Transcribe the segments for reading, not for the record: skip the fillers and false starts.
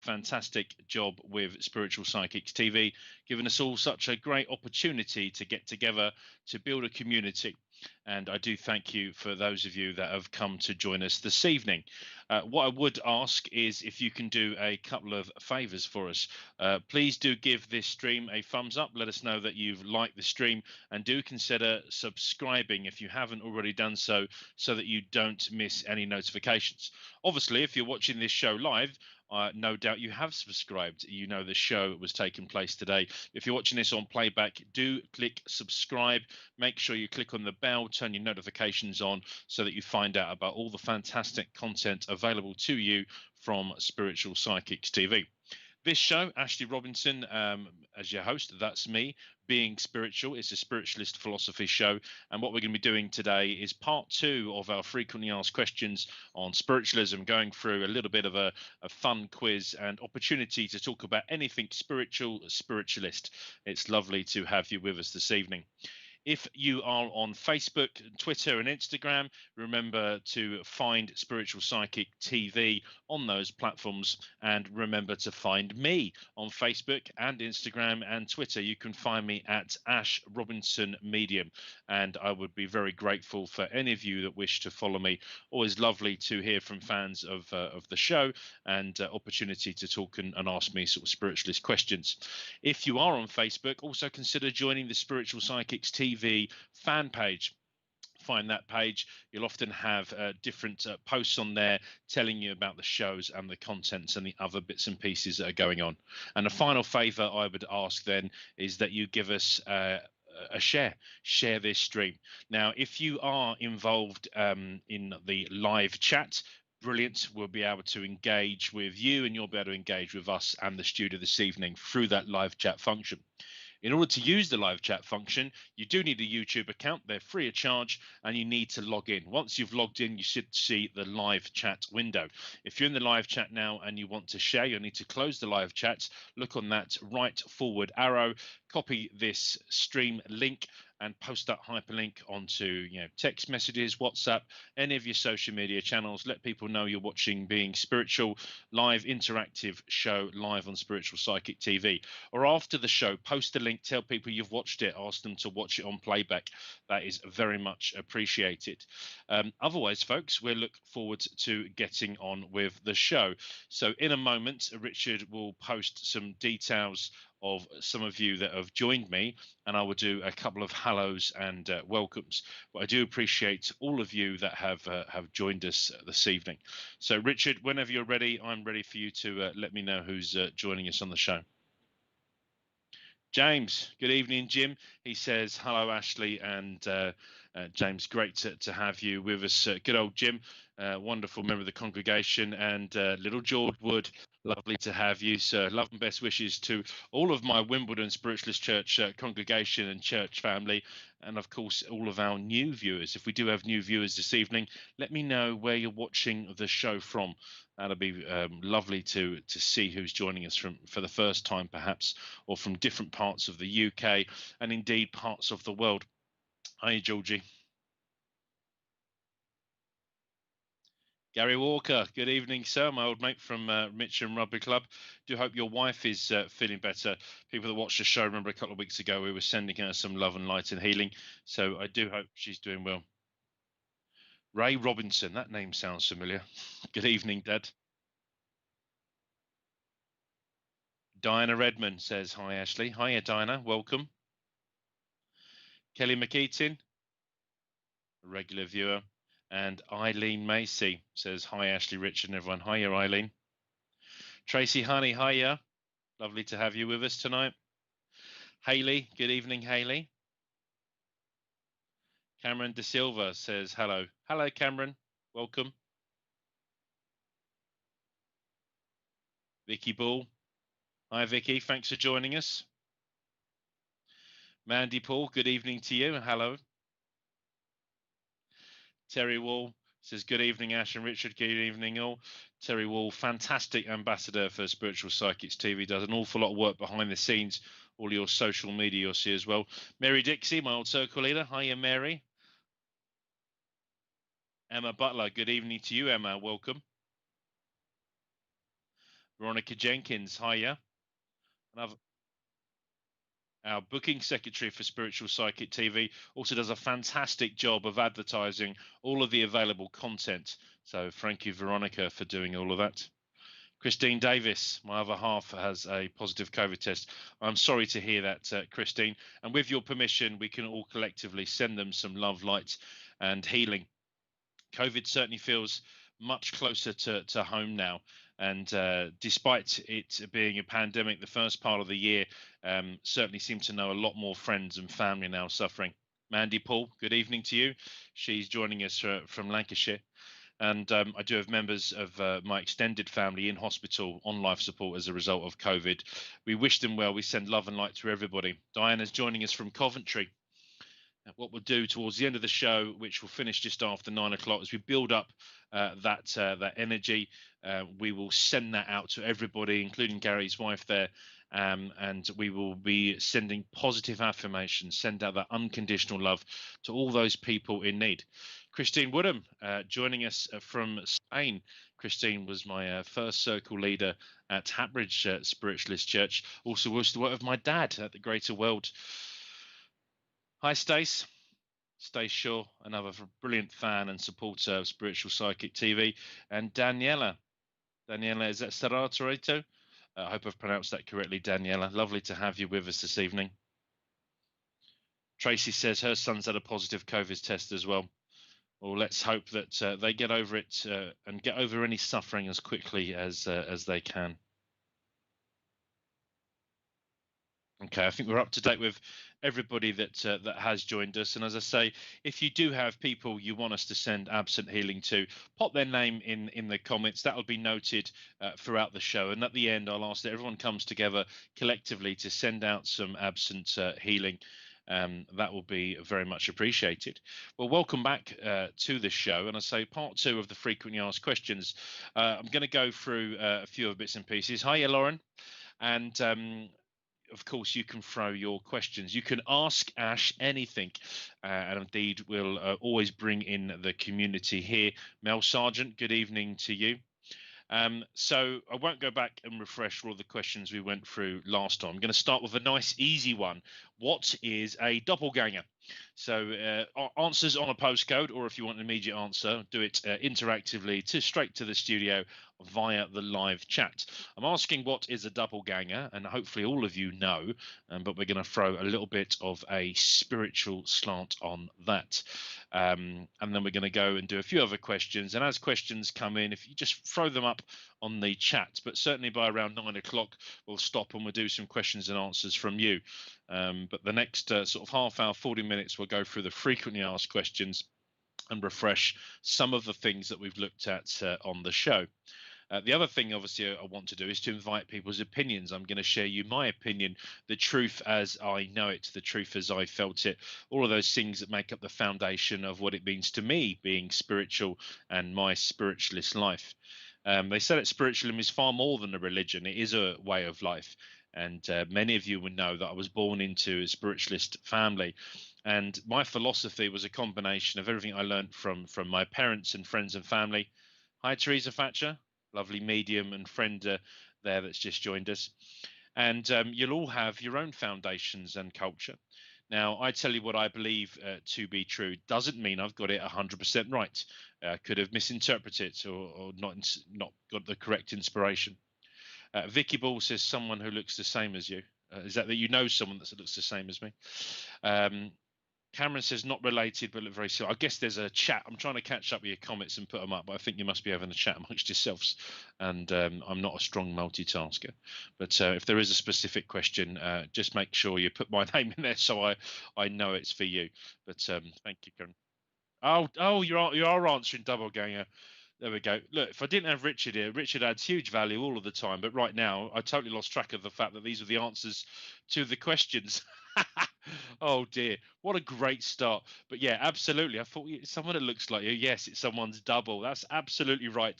fantastic job with Spiritual Psychics TV, giving us all such a great opportunity to get together to build a community. And I do thank you for those of you that have come to join us this evening. What I would ask is if you can do a couple of favors for us. Please do give this stream a thumbs up. Let us know that you've liked the stream, and do consider subscribing if you haven't already done so that you don't miss any notifications. Obviously, if you're watching this show live, no doubt you have subscribed. You know the show was taking place today. If you're watching this on playback, do click subscribe. Make sure you click on the bell, turn your notifications on so that you find out about all the fantastic content available to you from Spiritual Psychics TV. This show, Ashley Robinson, as your host, that's me, Being Spiritual. It's a spiritualist philosophy show. And what we're going to be doing today is part 2 of our frequently asked questions on spiritualism, going through a little bit of a fun quiz and opportunity to talk about anything spiritual, spiritualist. It's lovely to have you with us this evening. If you are on Facebook, Twitter, and Instagram, remember to find Spiritual Psychic TV on those platforms, and remember to find me on Facebook and Instagram and Twitter. You can find me at Ash Robinson Medium, and I would be very grateful for any of you that wish to follow me. Always lovely to hear from fans of the show, and opportunity to talk and ask me sort of spiritualist questions. If you are on Facebook, also consider joining the Spiritual Psychics TV fan page. Find that page. You'll often have different posts on there telling you about the shows and the contents and the other bits and pieces that are going on. And a final favor I would ask then is that you give us a share this stream. Now, if you are involved in the live chat, brilliant. We'll be able to engage with you, and you'll be able to engage with us and the studio this evening through that live chat function. In order to use the live chat function, you do need a YouTube account. They're free of charge, and you need to log in. Once you've logged in, you should see the live chat window. If you're in the live chat now and you want to share, you'll need to close the live chat. Look on that right forward arrow, copy this stream link, and post that hyperlink onto text messages, WhatsApp, any of your social media channels. Let people know you're watching Being Spiritual, live interactive show live on Spiritual Psychic TV. Or after the show, post a link, tell people you've watched it, ask them to watch it on playback. That is very much appreciated. Otherwise, folks, we'll look forward to getting on with the show. So in a moment, Richard will post some details of some of you that have joined me, and I will do a couple of hellos and welcomes. But I do appreciate all of you that have joined us this evening. So Richard, whenever you're ready, I'm ready for you to let me know who's joining us on the show. James, good evening, Jim. He says, hello, Ashley and James, great to have you with us. Good old Jim, wonderful member of the congregation, and little George Wood, lovely to have you, sir. Love and best wishes to all of my Wimbledon Spiritualist Church congregation and church family, and of course all of our new viewers. If we do have new viewers this evening, let me know where you're watching the show from. That'll be lovely to see who's joining us for the first time, perhaps, or from different parts of the UK and indeed parts of the world. Hi, Georgie. Gary Walker, good evening, sir. My old mate from Mitcham Rugby Club. Do hope your wife is feeling better. People that watched the show remember a couple of weeks ago we were sending her some love and light and healing. So I do hope she's doing well. Ray Robinson, that name sounds familiar. Good evening, Dad. Diana Redmond says, hi, Ashley. Hiya, Diana. Welcome. Kelly McEaton, a regular viewer. And Eileen Macy says, hi, Ashley, Richard, and everyone. Hiya, Eileen. Tracy Honey, hiya. Lovely to have you with us tonight. Haley, good evening, Haley. Cameron De Silva says, hello. Hello, Cameron. Welcome. Vicky Ball. Hi, Vicky. Thanks for joining us. Mandy Paul, good evening to you. Hello. Terry Wall says, good evening, Ash and Richard. Good evening, all. Terry Wall, fantastic ambassador for Spiritual Psychics TV, does an awful lot of work behind the scenes. All your social media you'll see as well. Mary Dixie, my old circle leader. Hiya, Mary. Emma Butler, good evening to you, Emma. Welcome. Veronica Jenkins, hiya. Another, our booking secretary for Spiritual Psychic TV also does a fantastic job of advertising all of the available content. So thank you, Veronica, for doing all of that. Christine Davis, my other half, has a positive COVID test. I'm sorry to hear that, Christine. And with your permission, we can all collectively send them some love, light, and healing. COVID certainly feels much closer to home now. And despite it being a pandemic, the first part of the year certainly seemed to know a lot more friends and family now suffering. Mandy Paul, good evening to you. She's joining us from Lancashire. And I do have members of my extended family in hospital on life support as a result of COVID. We wish them well. We send love and light to everybody. Diana's joining us from Coventry. What we'll do towards the end of the show, which will finish just after 9 o'clock, as we build up that energy, we will send that out to everybody, including Gary's wife there, and we will be sending positive affirmations, send out that unconditional love to all those people in need. Christine Woodham joining us from Spain. Christine was my first circle leader at Hatbridge Spiritualist Church. Also was the work of my dad at the Greater World. Hi, Stace. Stace Shaw, another brilliant fan and supporter of Spiritual Psychic TV. And Daniela. Daniela, is that Saratorito? I hope I've pronounced that correctly, Daniela. Lovely to have you with us this evening. Tracy says her son's had a positive COVID test as well. Well, let's hope that they get over it and get over any suffering as quickly as they can. Okay, I think we're up to date with everybody that has joined us. And as I say, if you do have people you want us to send absent healing to, pop their name in the comments. That'll be noted throughout the show. And at the end, I'll ask that everyone comes together collectively to send out some absent healing. That will be very much appreciated. Well, welcome back to the show. And I say part two of the frequently asked questions. I'm going to go through a few of bits and pieces. Hiya, Lauren. And of course, you can throw your questions. You can ask Ash anything, and indeed, we'll always bring in the community here. Mel Sargent, good evening to you. So I won't go back and refresh all the questions we went through last time. I'm going to start with a nice, easy one. What is a doppelganger? So answers on a postcode, or if you want an immediate answer, do it interactively straight to the studio via the live chat. I'm asking what is a doppelganger, and hopefully all of you know, but we're going to throw a little bit of a spiritual slant on that. And then we're going to go and do a few other questions. And as questions come in, if you just throw them up on the chat, but certainly by around 9 o'clock, we'll stop and we'll do some questions and answers from you. But the next sort of half hour, 40 minutes, we'll go through the frequently asked questions and refresh some of the things that we've looked at on the show. The other thing, obviously, I want to do is to invite people's opinions. I'm going to share you my opinion, the truth as I know it, the truth as I felt it, all of those things that make up the foundation of what it means to me being spiritual and my spiritualist life. They say that spiritualism is far more than a religion. It is a way of life. And many of you will know that I was born into a spiritualist family. And my philosophy was a combination of everything I learned from my parents and friends and family. Hi, Teresa Thatcher, lovely medium and friend there that's just joined us. And you'll all have your own foundations and culture. Now, I tell you what I believe to be true doesn't mean I've got it 100% right. Could have misinterpreted it or not got the correct inspiration. Vicky Ball says someone who looks the same as you. Is that you know someone that looks the same as me? Cameron says not related, but look very similar. I guess there's a chat. I'm trying to catch up with your comments and put them up, but I think you must be having a chat amongst yourselves. And I'm not a strong multitasker. But if there is a specific question, just make sure you put my name in there so I know it's for you. But thank you, Karen. Oh, you are answering double ganger. There we go. Look, if I didn't have Richard here, Richard adds huge value all of the time. But right now, I totally lost track of the fact that these are the answers to the questions. Oh dear. What a great start. But yeah, absolutely. I thought someone that looks like you. Yes, it's someone's double. That's absolutely right,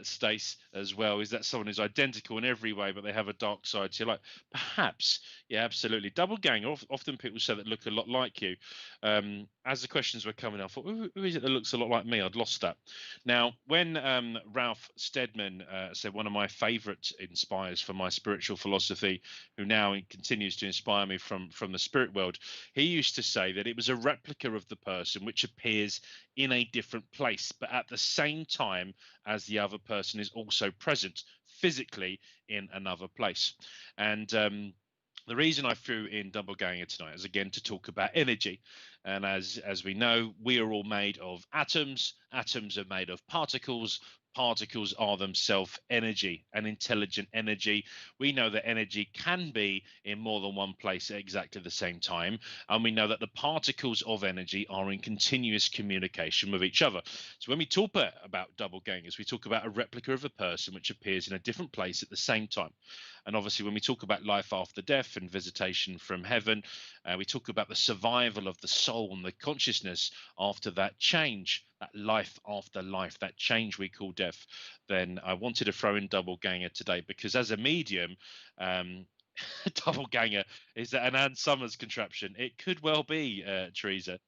Stace, as well. Is that someone who's identical in every way, but they have a dark side? So you're like, perhaps. Yeah, absolutely. Double gang. Often people say that look a lot like you. As the questions were coming, I thought, who is it that looks a lot like me? I'd lost that. Now, when Ralph Steadman said one of my favorite inspires for my spiritual philosophy, who now continues to inspire me from the spirit world, he used to say that it was a replica of the person which appears in a different place, but at the same time as the other person is also present physically in another place. And the reason I threw in Double Ganger tonight is again to talk about energy. And as we know, we are all made of atoms. Atoms are made of particles. Particles are themselves energy and intelligent energy. We know that energy can be in more than one place at exactly the same time. And we know that the particles of energy are in continuous communication with each other. So when we talk about double gangers, we talk about a replica of a person which appears in a different place at the same time. And obviously, when we talk about life after death and visitation from heaven, we talk about the survival of the soul and the consciousness after that change, that life after life, that change we call death. Then I wanted to throw in double ganger today because as a medium, double ganger is an Ann Summers contraption. It could well be, Teresa.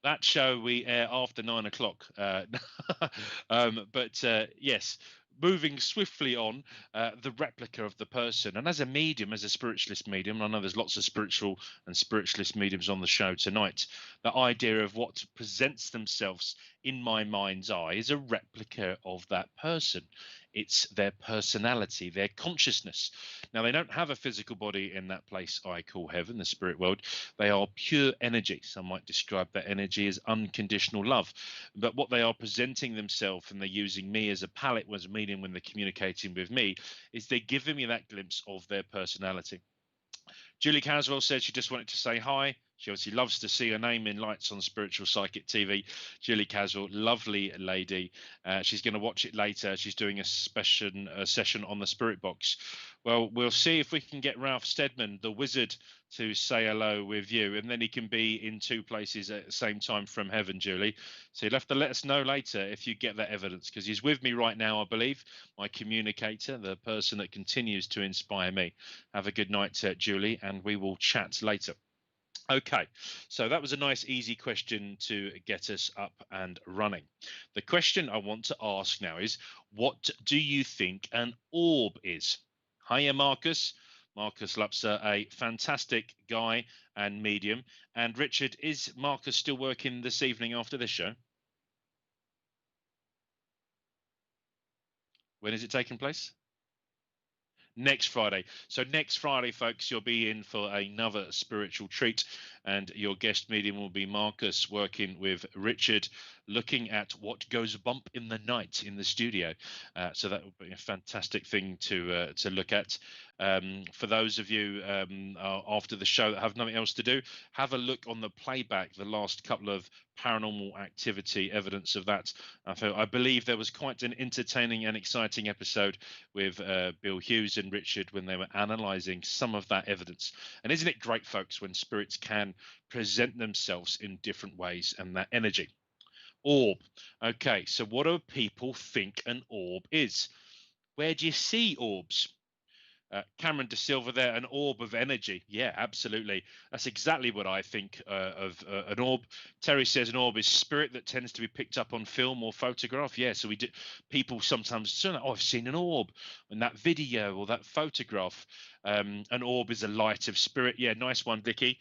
That show we air after 9 o'clock. But yes, moving swiftly on, the replica of the person. And as a medium, as a spiritualist medium, I know there's lots of spiritual and spiritualist mediums on the show tonight. The idea of what presents themselves in my mind's eye is a replica of that person. It's their personality, their consciousness. Now, they don't have a physical body in that place I call heaven, the spirit world. They are pure energy. Some might describe that energy as unconditional love. But what they are presenting themselves, and they're using me as a palette, was medium when they're communicating with me, is they're giving me that glimpse of their personality. Julie Caswell said she just wanted to say hi. She obviously loves to see her name in lights on Spiritual Psychic TV. Julie Caswell, lovely lady. She's going to watch it later. She's doing a session on the Spirit Box. Well, we'll see if we can get Ralph Steadman, the wizard, to say hello with you, and then he can be in two places at the same time from heaven, Julie. So you'll have to let us know later if you get that evidence, because he's with me right now, I believe, my communicator, the person that continues to inspire me. Have a good night, Julie, and we will chat later. Okay, so that was a nice, easy question to get us up and running. The question I want to ask now is, what do you think an orb is? Hiya, Marcus. Marcus Lupser, a fantastic guy and medium. And Richard, is Marcus still working this evening after this show? When is it taking place? Next Friday. So next Friday, folks, you'll be in for another spiritual treat, and your guest medium will be Marcus, working with Richard, looking at what goes bump in the night in the studio. So that will be a fantastic thing to look at. For those of you after the show that have nothing else to do, have a look on the playback, the last couple of paranormal activity evidence of that. I believe there was quite an entertaining and exciting episode with Bill Hughes and Richard when they were analysing some of that evidence. And isn't it great, folks, when spirits can present themselves in different ways and that energy? Orb. Okay, so what do people think an orb is? Where do you see orbs? Cameron De Silva there, an orb of energy. Yeah, absolutely. That's exactly what I think of an orb. Terry says an orb is spirit that tends to be picked up on film or photograph. Yeah, so we do. People sometimes say, "Oh, I've seen an orb in that video or that photograph." An orb is a light of spirit. Yeah, nice one, Vicky.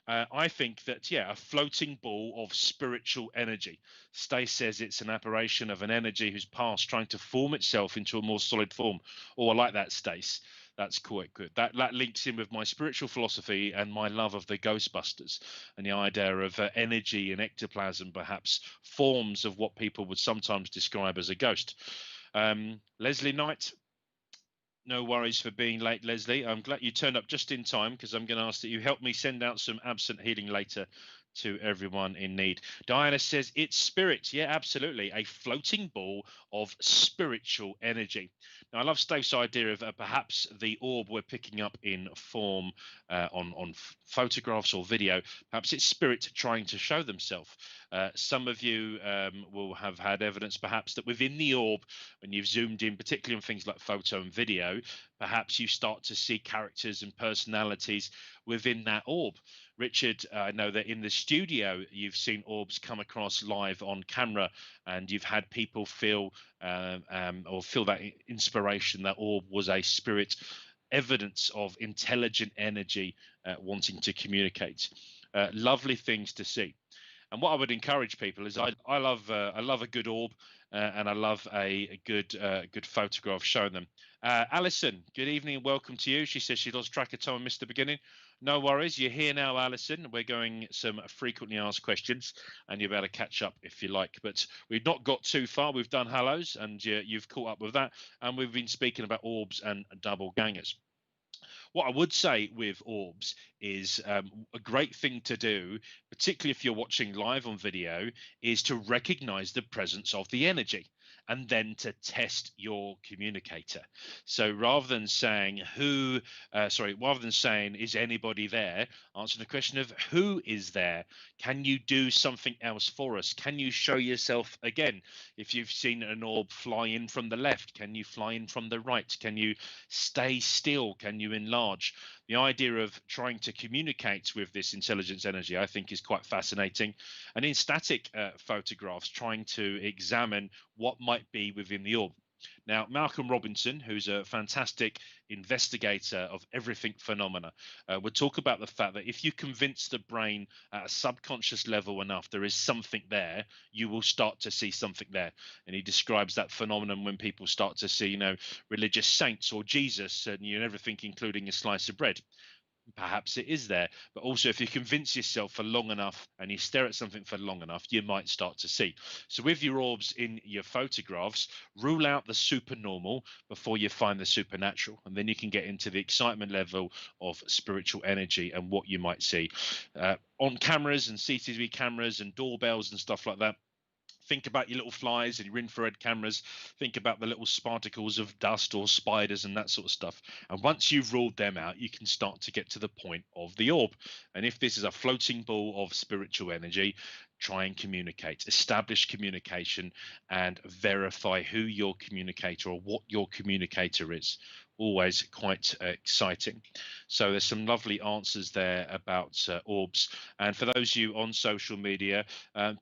I think that a floating ball of spiritual energy. Stace says it's an apparition of an energy who's past trying to form itself into a more solid form. Oh, I like that, Stace. That's quite good. That links in with my spiritual philosophy and my love of the Ghostbusters and the idea of energy and ectoplasm, perhaps forms of what people would sometimes describe as a ghost. Leslie Knight, no worries for being late, Leslie. I'm glad you turned up just in time because I'm going to ask that you help me send out some absent healing later to everyone in need. Diana says it's spirit. Yeah, absolutely. A floating ball of spiritual energy. Now, I love Steve's idea of perhaps the orb we're picking up in form on photographs or video. Perhaps it's spirit trying to show themselves. Some of you will have had evidence, perhaps, that within the orb, when you've zoomed in, particularly on things like photo and video, perhaps you start to see characters and personalities within that orb. Richard, I know that in the studio you've seen orbs come across live on camera, and you've had people feel or feel that inspiration that orb was a spirit, evidence of intelligent energy wanting to communicate. Lovely things to see. And what I would encourage people is I love a good orb, and I love a good photograph showing them. Alison, good evening and welcome to you. She says she lost track of time and missed the beginning. No worries, you're here now, Alison. We're going some frequently asked questions, and you're able to catch up if you like. But we've not got too far. We've done hellos, and you've caught up with that, and we've been speaking about orbs and double gangers. What I would say with orbs is a great thing to do, particularly if you're watching live on video, is to recognize the presence of the energy and then to test your communicator. So rather than saying rather than saying, is anybody there? Answer the question of who is there? Can you do something else for us? Can you show yourself again? If you've seen an orb fly in from the left, can you fly in from the right? Can you stay still? Can you enlarge? The idea of trying to communicate with this intelligence energy, I think, is quite fascinating. And in static photographs, trying to examine what might be within the orb. Now, Malcolm Robinson, who's a fantastic investigator of everything phenomena, would talk about the fact that if you convince the brain at a subconscious level enough there is something there, you will start to see something there. And he describes that phenomenon when people start to see, religious saints or Jesus and everything, including a slice of bread. Perhaps it is there, but also if you convince yourself for long enough and you stare at something for long enough, you might start to see. So with your orbs in your photographs, rule out the supernormal before you find the supernatural, and then you can get into the excitement level of spiritual energy and what you might see on cameras and CCTV cameras and doorbells and stuff like that. Think about your little flies and your infrared cameras. Think about the little particles of dust or spiders and that sort of stuff. And once you've ruled them out, you can start to get to the point of the orb. And if this is a floating ball of spiritual energy, try and communicate, establish communication, and verify who your communicator or what your communicator is. Always quite exciting. So there's some lovely answers there about orbs. And for those of you on social media,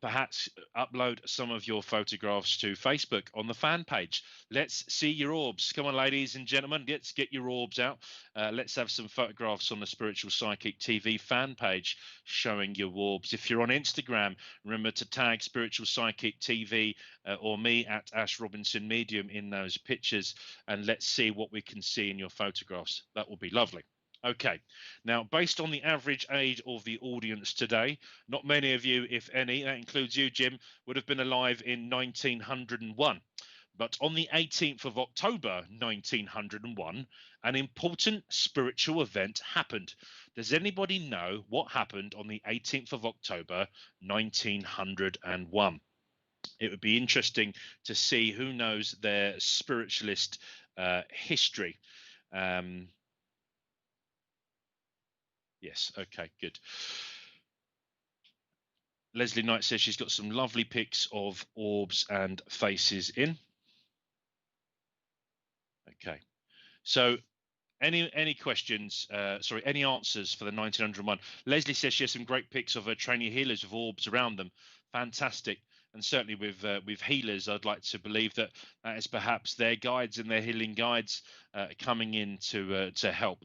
perhaps upload some of your photographs to Facebook on the fan page. Let's see your orbs. Come on, ladies and gentlemen, let's get your orbs out. Let's have some photographs on the Spiritual Psychic TV fan page showing your orbs. If you're on Instagram, remember to tag Spiritual Psychic TV or me at Ash Robinson Medium in those pictures, and let's see what we can see in your photographs. That will be lovely. Okay, now based on the average age of the audience today, not many of you, if any, that includes you, Jim, would have been alive in 1901. But on the 18th of October 1901, an important spiritual event happened. Does anybody know what happened on the 18th of October 1901? It would be interesting to see who knows their spiritualist history. Yes, okay, good. Leslie Knight says she's got some lovely pics of orbs and faces in. Okay, so any questions? Sorry, any answers for the 1901? Leslie says she has some great pics of her trainee healers with orbs around them. Fantastic. And certainly with healers, I'd like to believe that that is perhaps their guides and their healing guides coming in to help.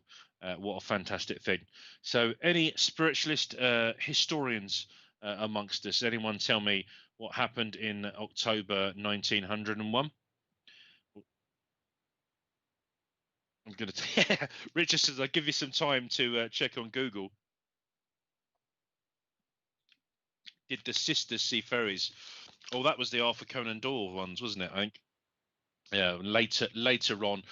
What a fantastic thing. So any spiritualist historians amongst us? Anyone tell me what happened in October 1901? I'm going to. Yeah, Richard says I'll give you some time to check on Google. Did the sisters see fairies? Oh, that was the Arthur Conan Doyle ones, wasn't it? I think. Yeah, later on.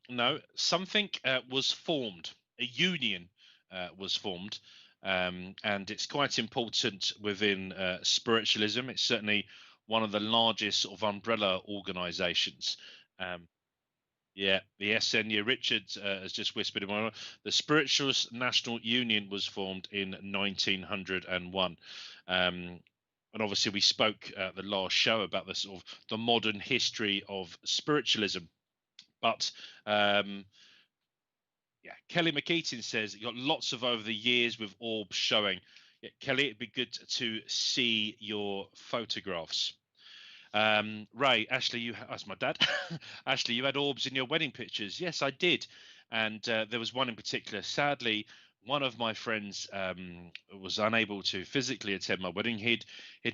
No, something was formed. A union was formed. and it's quite important within spiritualism. It's certainly one of the largest sort of umbrella organizations. Um, yeah, the SNU. Richard has just whispered in my ear. The Spiritualist National Union was formed in 1901. And obviously, we spoke at the last show about the sort of the modern history of spiritualism. But yeah, Kelly McKeaton says you got lots of over the years with orbs showing. Yeah, Kelly, it'd be good to see your photographs. Ray, Ashley, that's my dad. Ashley, you had orbs in your wedding pictures. Yes, I did. And there was one in particular. Sadly, one of my friends was unable to physically attend my wedding. He'd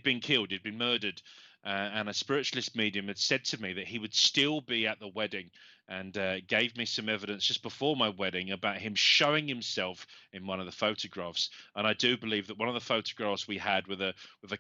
been killed. He'd been murdered. And a spiritualist medium had said to me that he would still be at the wedding, and gave me some evidence just before my wedding about him showing himself in one of the photographs. And I do believe that one of the photographs we had with a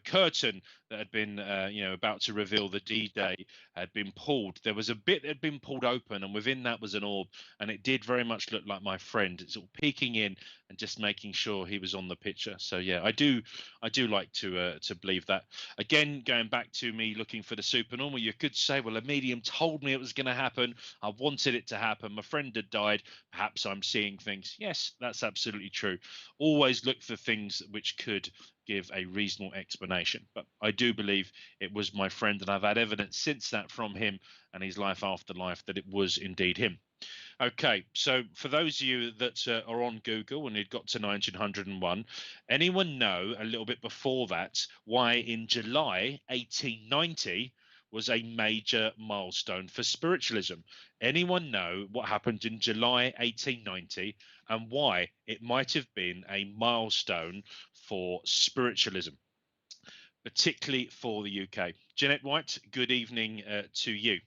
curtain that had been about to reveal the D-Day had been pulled. There was a bit that had been pulled open, and within that was an orb, and it did very much look like my friend. It's all peeking in and just making sure he was on the picture. So yeah, I do like to believe that. Again, going back to me looking for the supernormal, you could say, well, a medium told me it was going to happen. I wanted it to happen. My friend had died. Perhaps I'm seeing things. Yes, that's absolutely true. Always look for things which could give a reasonable explanation. But I do believe it was my friend, and I've had evidence since that from him and his life after life that it was indeed him. Okay, so for those of you that are on Google and you'd got to 1901, anyone know a little bit before that why in July 1890 was a major milestone for spiritualism? Anyone know what happened in July 1890 and why it might have been a milestone for spiritualism, particularly for the UK? Jeanette White, good evening to you.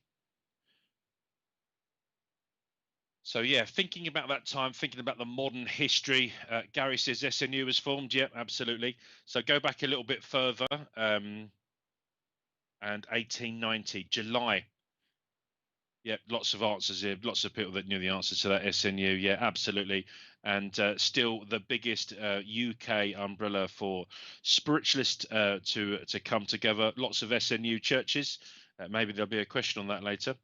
So yeah, thinking about that time, thinking about the modern history. Gary says SNU was formed. Yep, absolutely. So go back a little bit further, and 1890 July. Yep, lots of answers here. Lots of people that knew the answer to that SNU. Yeah, absolutely. And still the biggest UK umbrella for spiritualists to come together. Lots of SNU churches. Maybe there'll be a question on that later.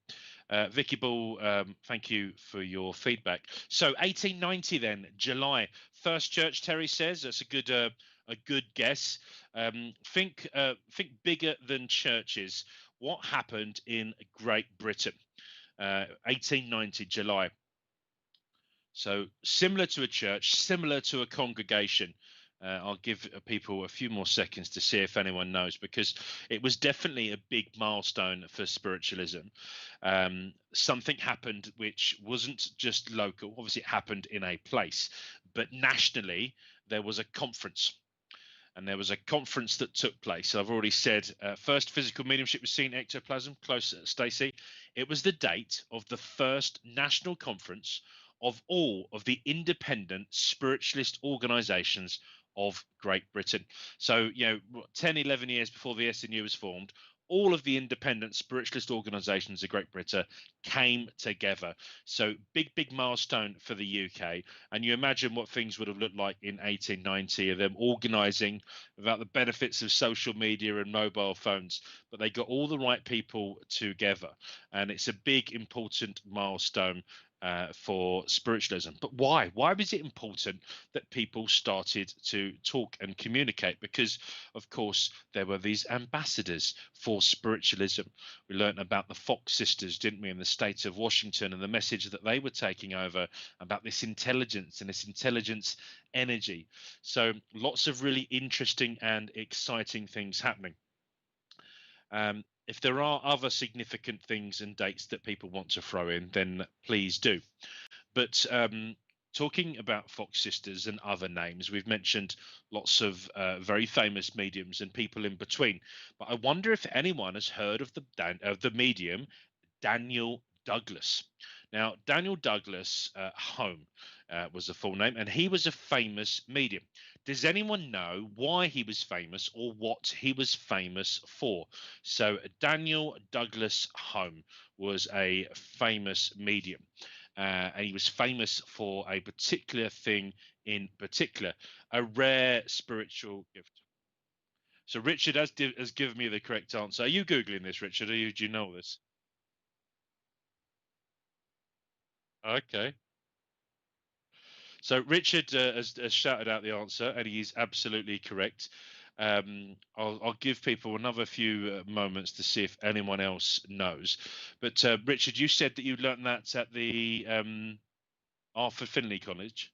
Vicky Ball, thank you for your feedback. So 1890 then, July. First church, Terry says. That's a good guess. Think bigger than churches. What happened in Great Britain? 1890 July. So similar to a church, similar to a congregation. I'll give people a few more seconds to see if anyone knows, because it was definitely a big milestone for spiritualism. Something happened which wasn't just local. Obviously, it happened in a place, but nationally, there was a conference. And there was a conference that took place. So I've already said first physical mediumship was seen ectoplasm. Close, Stacey. It was the date of the first national conference of all of the independent spiritualist organizations of Great Britain. So, 10, 11 years before the SNU was formed, all of the independent spiritualist organizations of Great Britain came together. So big milestone for the UK. And you imagine what things would have looked like in 1890 of them organizing about the benefits of social media and mobile phones. But they got all the right people together. And it's a big, important milestone for spiritualism. But why? Why was it important that people started to talk and communicate? Because, of course, there were these ambassadors for spiritualism. We learned about the Fox sisters, didn't we, in the state of Washington, and the message that they were taking over about this intelligence and this intelligence energy. So lots of really interesting and exciting things happening. If there are other significant things and dates that people want to throw in, then please do. But talking about Fox Sisters and other names, we've mentioned lots of very famous mediums and people in between. But I wonder if anyone has heard of the medium Daniel Douglas. Now, Daniel Douglas Home was the full name, and he was a famous medium. Does anyone know why he was famous or what he was famous for? So, Daniel Douglas Home was a famous medium. And he was famous for a particular thing in particular, a rare spiritual gift. So Richard has given me the correct answer. Are you googling this, Richard? Do you know this? Okay. So Richard has shouted out the answer, and he is absolutely correct. I'll give people another few moments to see if anyone else knows. But Richard, you said that you learnt that at the Arthur Finley College.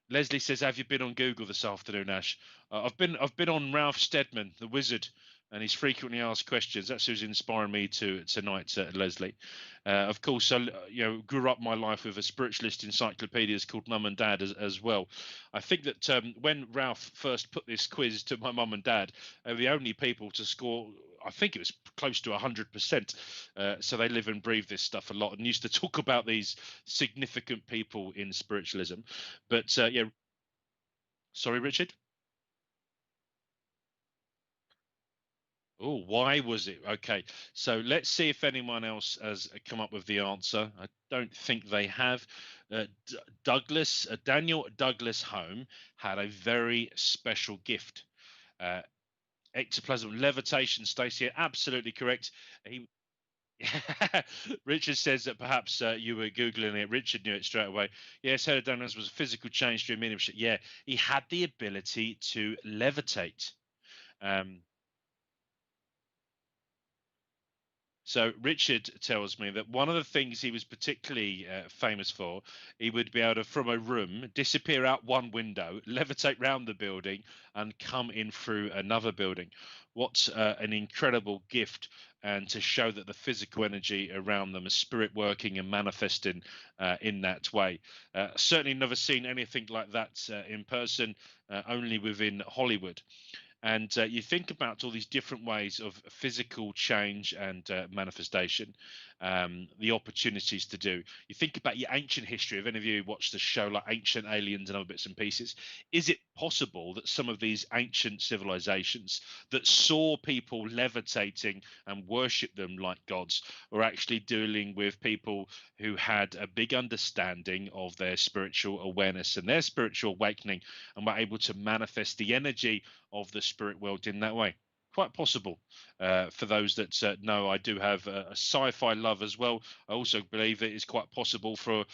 Leslie says, "Have you been on Google this afternoon, Ash?" I've been on Ralph Steadman, the wizard, and he's frequently asked questions. That's who's inspiring me to tonight, Leslie. Of course, I grew up my life with a spiritualist encyclopedias called Mum and Dad as well. I think that when Ralph first put this quiz to my mum and dad, they were the only people to score. I think it was close to 100%. So they live and breathe this stuff a lot and used to talk about these significant people in spiritualism. But yeah, sorry, Richard. Oh, why was it? Okay, so let's see if anyone else has come up with the answer. I don't think they have. Daniel Douglas Home had a very special gift. Uh, Ectoplasm levitation, Stacey, absolutely correct. He Richard says that perhaps you were googling it. Richard knew it straight away. Yes, Head of Donuts was a physical change through mediumship. Yeah, he had the ability to levitate. Um, So Richard tells me that one of the things he was particularly famous for, he would be able to, from a room, disappear out one window, levitate round the building, and come in through another building. What an incredible gift! And to show that the physical energy around them is spirit working and manifesting in that way. Certainly never seen anything like that in person, only within Hollywood. And you think about all these different ways of physical change and manifestation, the opportunities to do. You think about your ancient history. If any of you watched the show like Ancient Aliens and other bits and pieces, is it possible that some of these ancient civilizations that saw people levitating and worship them like gods were actually dealing with people who had a big understanding of their spiritual awareness and their spiritual awakening and were able to manifest the energy of the spirit world in that way? Quite possible. For those that know, I do have a sci-fi love as well. I also believe it is quite possible for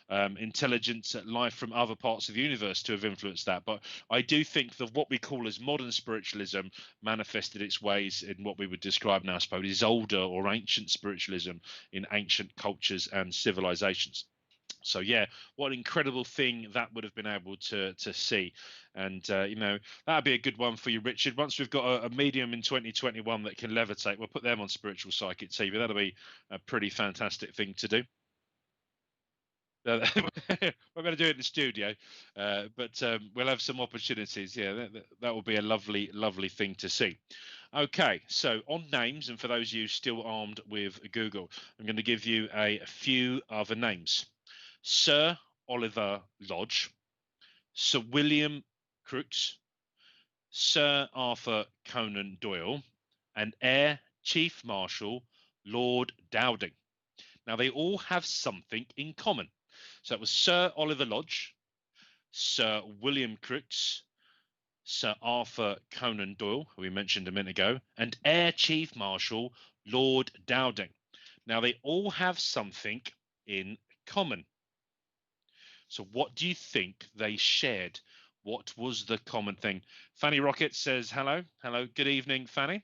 intelligent life from other parts of the universe to have influenced that. But I do think that what we call as modern spiritualism manifested its ways in what we would describe now, I suppose, is older or ancient spiritualism in ancient cultures and civilizations. So yeah, what an incredible thing that would have been able to see. And that'd be a good one for you, Richard. Once we've got a medium in 2021 that can levitate, we'll put them on Spiritual Psychic TV. That'll be a pretty fantastic thing to do. We're going to do it in the studio, but we'll have some opportunities. Yeah, that will be a lovely, lovely thing to see. Okay, so on names, and for those of you still armed with Google, I'm going to give you a few other names. Sir Oliver Lodge, Sir William Crookes, Sir Arthur Conan Doyle, and Air Chief Marshal Lord Dowding. Now, they all have something in common. So it was Sir Oliver Lodge, Sir William Crookes, Sir Arthur Conan Doyle, who we mentioned a minute ago, and Air Chief Marshal Lord Dowding. Now, they all have something in common. So, what do you think they shared? What was the common thing? Fanny Rocket says, hello. Hello. Good evening, Fanny.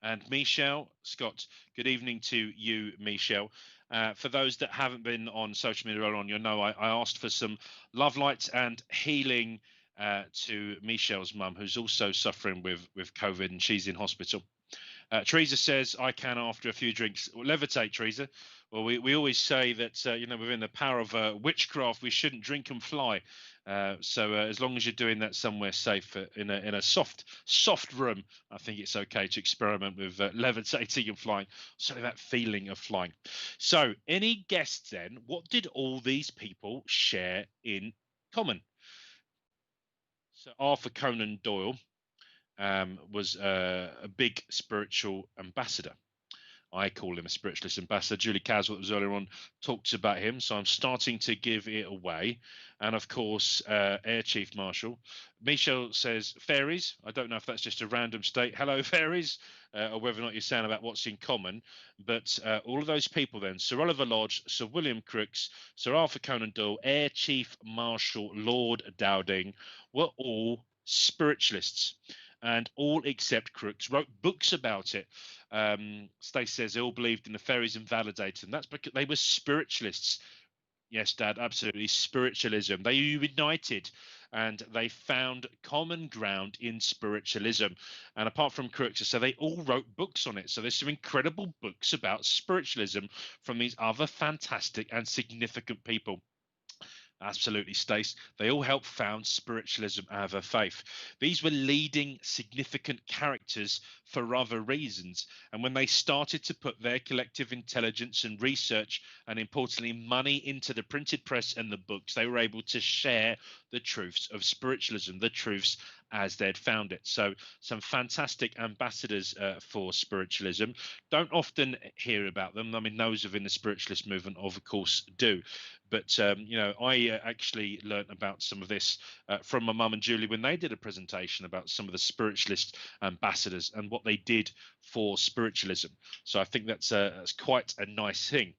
And Michelle Scott, good evening to you, Michelle. For those that haven't been on social media earlier on, you'll know I asked for some love lights and healing to Michelle's mum, who's also suffering with COVID and she's in hospital. Teresa says, I can after a few drinks. Levitate, Teresa. Well, we always say that, within the power of witchcraft, we shouldn't drink and fly. So as long as you're doing that somewhere safe in a soft room, I think it's okay to experiment with levitating and flying. So that feeling of flying. So any guests then, what did all these people share in common? So Arthur Conan Doyle was a big spiritual ambassador. I call him a spiritualist ambassador. Julie Caswell was earlier on talked about him, so I'm starting to give it away. And of course, Air Chief Marshal Michel says fairies. I don't know if that's just a random state. Hello, fairies, or whether or not you're saying about what's in common. But all of those people then: Sir Oliver Lodge, Sir William Crookes, Sir Arthur Conan Doyle, Air Chief Marshal Lord Dowding were all spiritualists, and all except Crookes wrote books about it. Stacey says they all believed in the fairies and validated them. That's because they were spiritualists. Yes, Dad, absolutely. Spiritualism. They united and they found common ground in spiritualism. And apart from Crookes, so they all wrote books on it. So there's some incredible books about spiritualism from these other fantastic and significant people. Absolutely, Stace. They all helped found spiritualism as a faith. These were leading, significant characters for other reasons. And when they started to put their collective intelligence and research, and importantly, money into the printed press and the books, they were able to share the truths of spiritualism, the truths as they'd found it. So, some fantastic ambassadors for spiritualism. Don't often hear about them. I mean, those within the spiritualist movement, of course, do. But I actually learnt about some of this from my mum and Julie when they did a presentation about some of the spiritualist ambassadors and what they did for spiritualism. So I think that's quite a nice thing.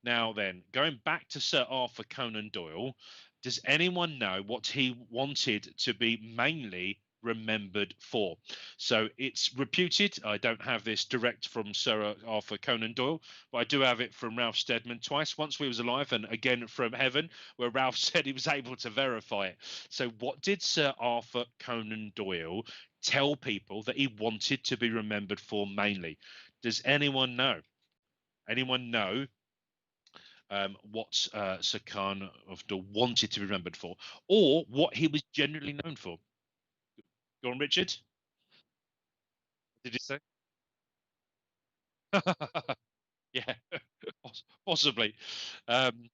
Now then, going back to Sir Arthur Conan Doyle, does anyone know what he wanted to be mainly remembered for? So it's reputed, I don't have this direct from Sir Arthur Conan Doyle, but I do have it from Ralph Steadman twice. Once we was alive, and again from heaven, where Ralph said he was able to verify it. So what did Sir Arthur Conan Doyle tell people that he wanted to be remembered for mainly? Does anyone know? Anyone know what Sir Khan of Doyle wanted to be remembered for, or what he was generally known for? Go on, Richard. Did you say? Yeah, possibly. Um,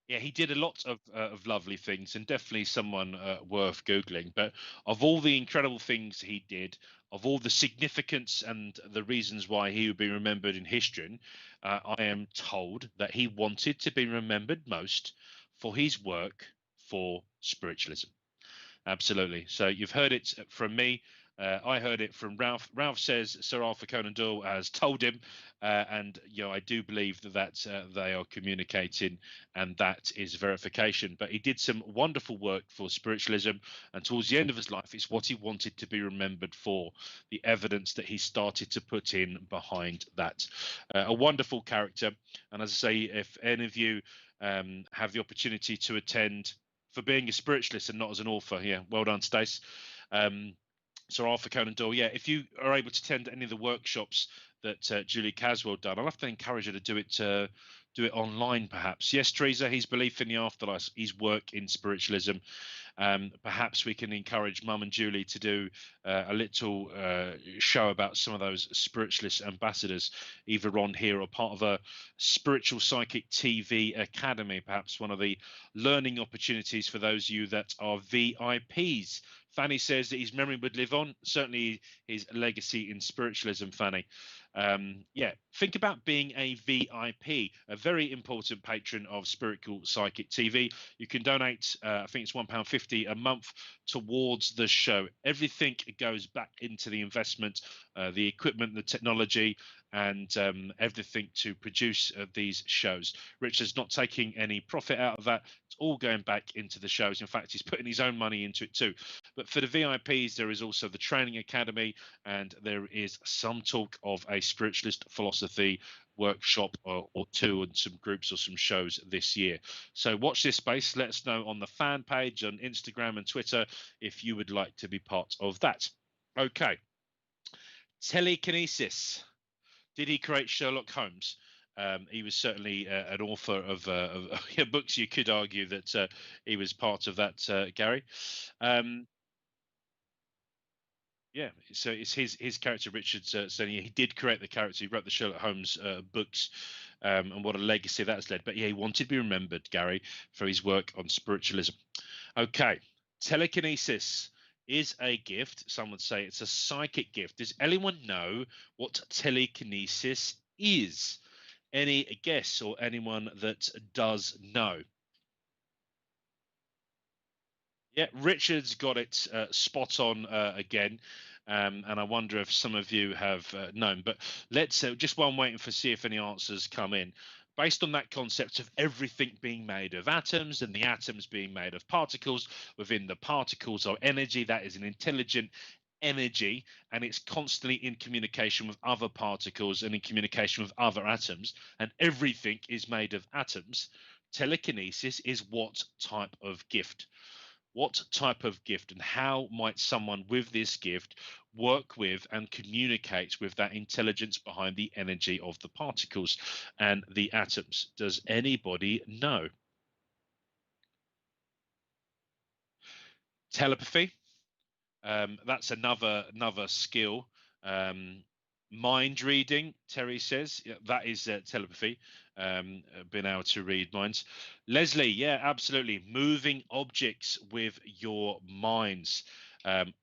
yeah, he did a lot of lovely things, and definitely someone worth googling. But of all the incredible things he did, of all the significance and the reasons why he would be remembered in history, I am told that he wanted to be remembered most for his work for spiritualism. Absolutely. So you've heard it from me. I heard it from Ralph. Ralph says Sir Arthur Conan Doyle has told him, and I do believe that they are communicating, and that is verification. But he did some wonderful work for spiritualism, and towards the end of his life, it's what he wanted to be remembered for. The evidence that he started to put in behind that. A wonderful character, and as I say, if any of you have the opportunity to attend for being a spiritualist and not as an author. Yeah, well done, Stace. Sir Arthur Conan Doyle. Yeah, if you are able to attend any of the workshops that Julie Caswell done, I'll have to encourage her to do it online, perhaps. Yes, Teresa, his belief in the afterlife, his work in spiritualism. Perhaps we can encourage Mum and Julie to do a little show about some of those spiritualist ambassadors, either on here or part of a spiritual psychic TV academy, perhaps one of the learning opportunities for those of you that are VIPs. Fanny says that his memory would live on, certainly his legacy in spiritualism, Fanny. Yeah, think about being a VIP, a very important patron of Spiritual Psychic TV. You can donate, I think it's £1.50 a month towards the show. Everything goes back into the investment, the equipment, the technology, and everything to produce these shows. Richard's not taking any profit out of that. It's all going back into the shows. In fact, he's putting his own money into it too. But for the VIPs, there is also the Training Academy, and there is some talk of a spiritualist philosophy workshop or two and some groups or some shows this year. So watch this space. Let us know on the fan page on Instagram and Twitter if you would like to be part of that. Okay. Telekinesis. Did he create Sherlock Holmes? He was certainly an author of books. You could argue that he was part of that, Gary. Yeah, so it's his character, Richard saying he did create the character. He wrote the Sherlock Holmes books, and what a legacy that's led. But yeah, he wanted to be remembered, Gary, for his work on spiritualism. Okay, telekinesis is a gift. Some would say it's a psychic gift. Does anyone know what telekinesis is? Any guess, or anyone that does know? Yeah, Richard's got it spot on again. And I wonder if some of you have known. But let's just while I'm waiting for see if any answers come in. Based on that concept of everything being made of atoms and the atoms being made of particles, within the particles are energy, that is an intelligent energy, and it's constantly in communication with other particles and in communication with other atoms, and everything is made of atoms. Telekinesis is what type of gift? What type of gift, and how might someone with this gift work with and communicate with that intelligence behind the energy of the particles and the atoms? Does anybody know? Telepathy. That's another skill. Um, Mind reading, Terry says. Yeah, that is telepathy. Being able to read minds. Leslie, yeah, absolutely. Moving objects with your minds.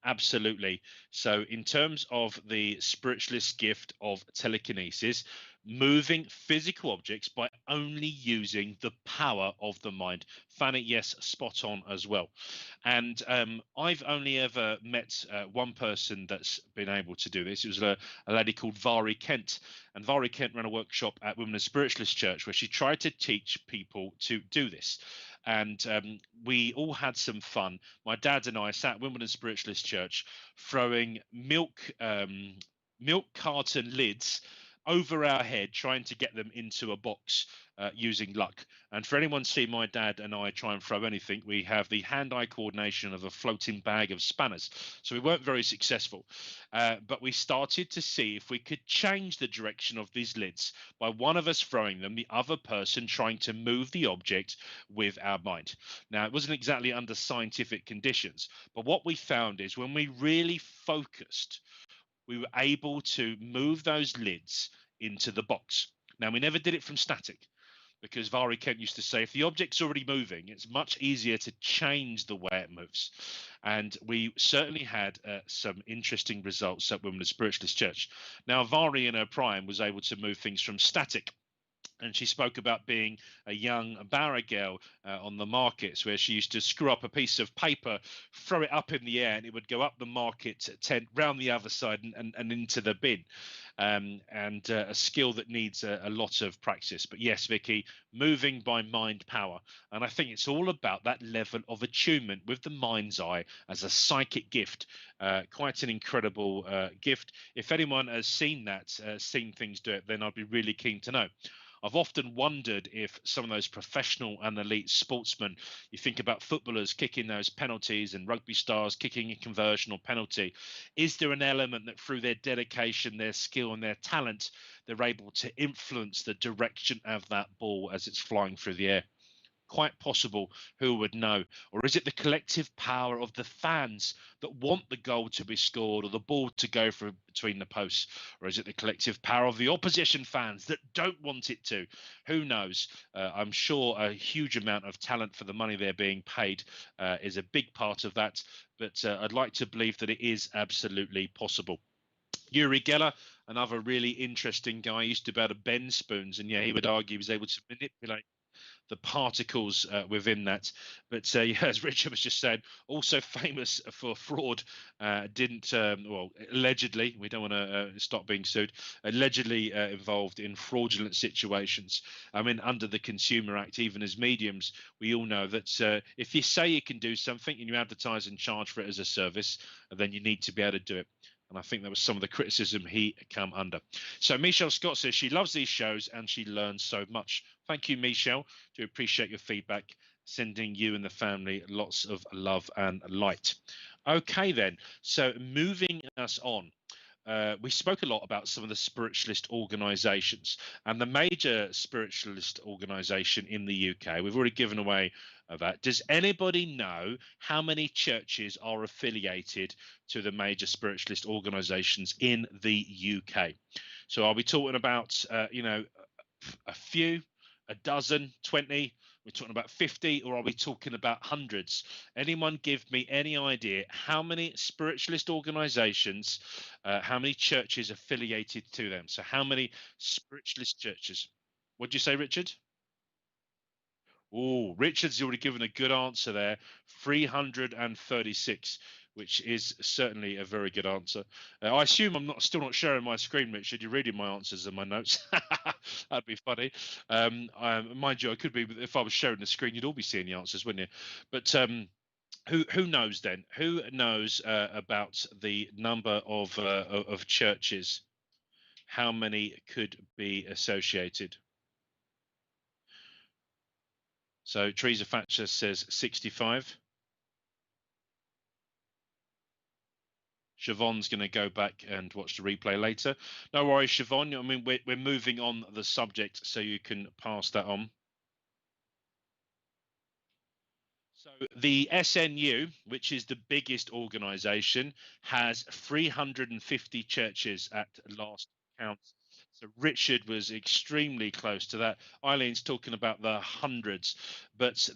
Absolutely. So, in terms of the spiritualist gift of telekinesis, moving physical objects by only using the power of the mind. Fanny, yes, spot on as well. And I've only ever met one person that's been able to do this. It was a lady called Vari Kent. And Vari Kent ran a workshop at Women of Spiritualist Church where she tried to teach people to do this. And we all had some fun. My dad and I sat at Wimbledon Spiritualist Church throwing milk carton lids over our head, trying to get them into a box using luck. And for anyone see my dad and I try and throw anything, we have the hand-eye coordination of a floating bag of spanners. So we weren't very successful, but we started to see if we could change the direction of these lids by one of us throwing them, the other person trying to move the object with our mind. Now, it wasn't exactly under scientific conditions, but what we found is when we really focused, we were able to move those lids into the box. Now, we never did it from static because Vari Kent used to say if the object's already moving, it's much easier to change the way it moves. And we certainly had some interesting results at Women of Spiritualist Church. Now, Vari in her prime was able to move things from static, and she spoke about being a young barra girl on the markets where she used to screw up a piece of paper, throw it up in the air, and it would go up the market tent, round the other side, and into the bin. And a skill that needs a lot of practice. But yes, Vicky, moving by mind power. And I think it's all about that level of attunement with the mind's eye as a psychic gift. Quite an incredible gift. If anyone has seen that, seen things do it, then I'd be really keen to know. I've often wondered if some of those professional and elite sportsmen, you think about footballers kicking those penalties and rugby stars kicking a conversion or penalty, is there an element that through their dedication, their skill, and their talent, they're able to influence the direction of that ball as it's flying through the air? Quite possible. Who would know? Or is it the collective power of the fans that want the goal to be scored or the ball to go through between the posts? Or is it the collective power of the opposition fans that don't want it to? Who knows? I'm sure a huge amount of talent for the money they're being paid is a big part of that. But I'd like to believe that it is absolutely possible. Uri Geller, another really interesting guy, used to be able to bend spoons, and yeah, he would argue he was able to manipulate the particles within that. But yeah, as Richard was just saying, also famous for fraud. Didn't well, allegedly, we don't want to stop being sued. Allegedly involved in fraudulent situations. I mean, under the Consumer Act, even as mediums, we all know that if you say you can do something and you advertise and charge for it as a service, then you need to be able to do it. And I think that was some of the criticism he come under. So Michelle Scott says she loves these shows and she learns so much. Thank you, Michelle. Do appreciate your feedback. Sending you and the family lots of love and light. Okay, then. So moving us on. We spoke a lot about some of the spiritualist organizations, and the major spiritualist organization in the UK, we've already given away that. Does anybody know how many churches are affiliated to the major spiritualist organizations in the UK? So are we talking about, a few, a dozen, 20? We're talking about 50, or are we talking about hundreds? Anyone give me any idea how many spiritualist organizations, how many churches affiliated to them? So, how many spiritualist churches? What do you say, Richard? Oh, Richard's already given a good answer there. 336, which is certainly a very good answer. I assume I'm not still not sharing my screen, Richard. You're reading my answers and my notes. That'd be funny. Mind you, I could be if I was sharing the screen, you'd all be seeing the answers, wouldn't you? But who knows then? Who knows about the number of churches? How many could be associated? So Teresa Thatcher says 65. Siobhan's going to go back and watch the replay later. No worries, Siobhan. I mean, we're moving on the subject, so you can pass that on. So the SNU, which is the biggest organisation, has 350 churches at last count. So Richard was extremely close to that. Eileen's talking about the hundreds, but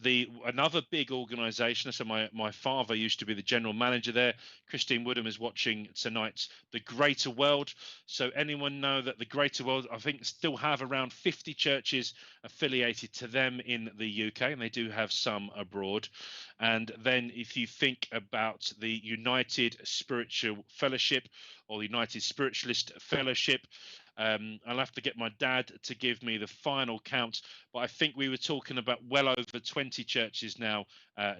another big organisation. So my father used to be the general manager there. Christine Woodham is watching tonight. The Greater World. So anyone know that the Greater World, I think, still have around 50 churches affiliated to them in the UK, and they do have some abroad. And then if you think about the United Spiritual Fellowship or the United Spiritualist Fellowship, I'll have to get my dad to give me the final count, but I think we were talking about well over 20 churches now,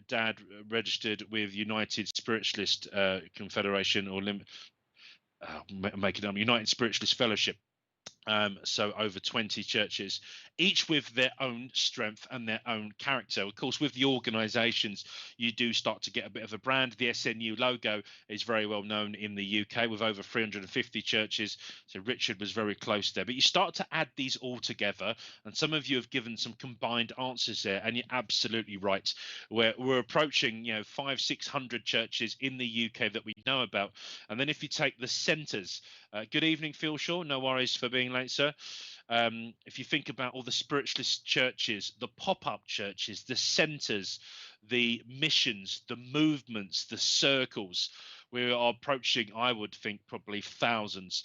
dad, registered with United Spiritualist Confederation or make it up, United Spiritualist Fellowship. So over 20 churches, each with their own strength and their own character. Of course, with the organisations, you do start to get a bit of a brand. The SNU logo is very well known in the UK with over 350 churches. So Richard was very close there. But you start to add these all together, and some of you have given some combined answers there, and you're absolutely right. We're approaching 500-600 churches in the UK that we know about. And then if you take the centres, good evening, Phil Shaw. No worries for being late, sir. If you think about all the spiritualist churches, the pop-up churches, the centres, the missions, the movements, the circles, we are approaching, I would think, probably thousands.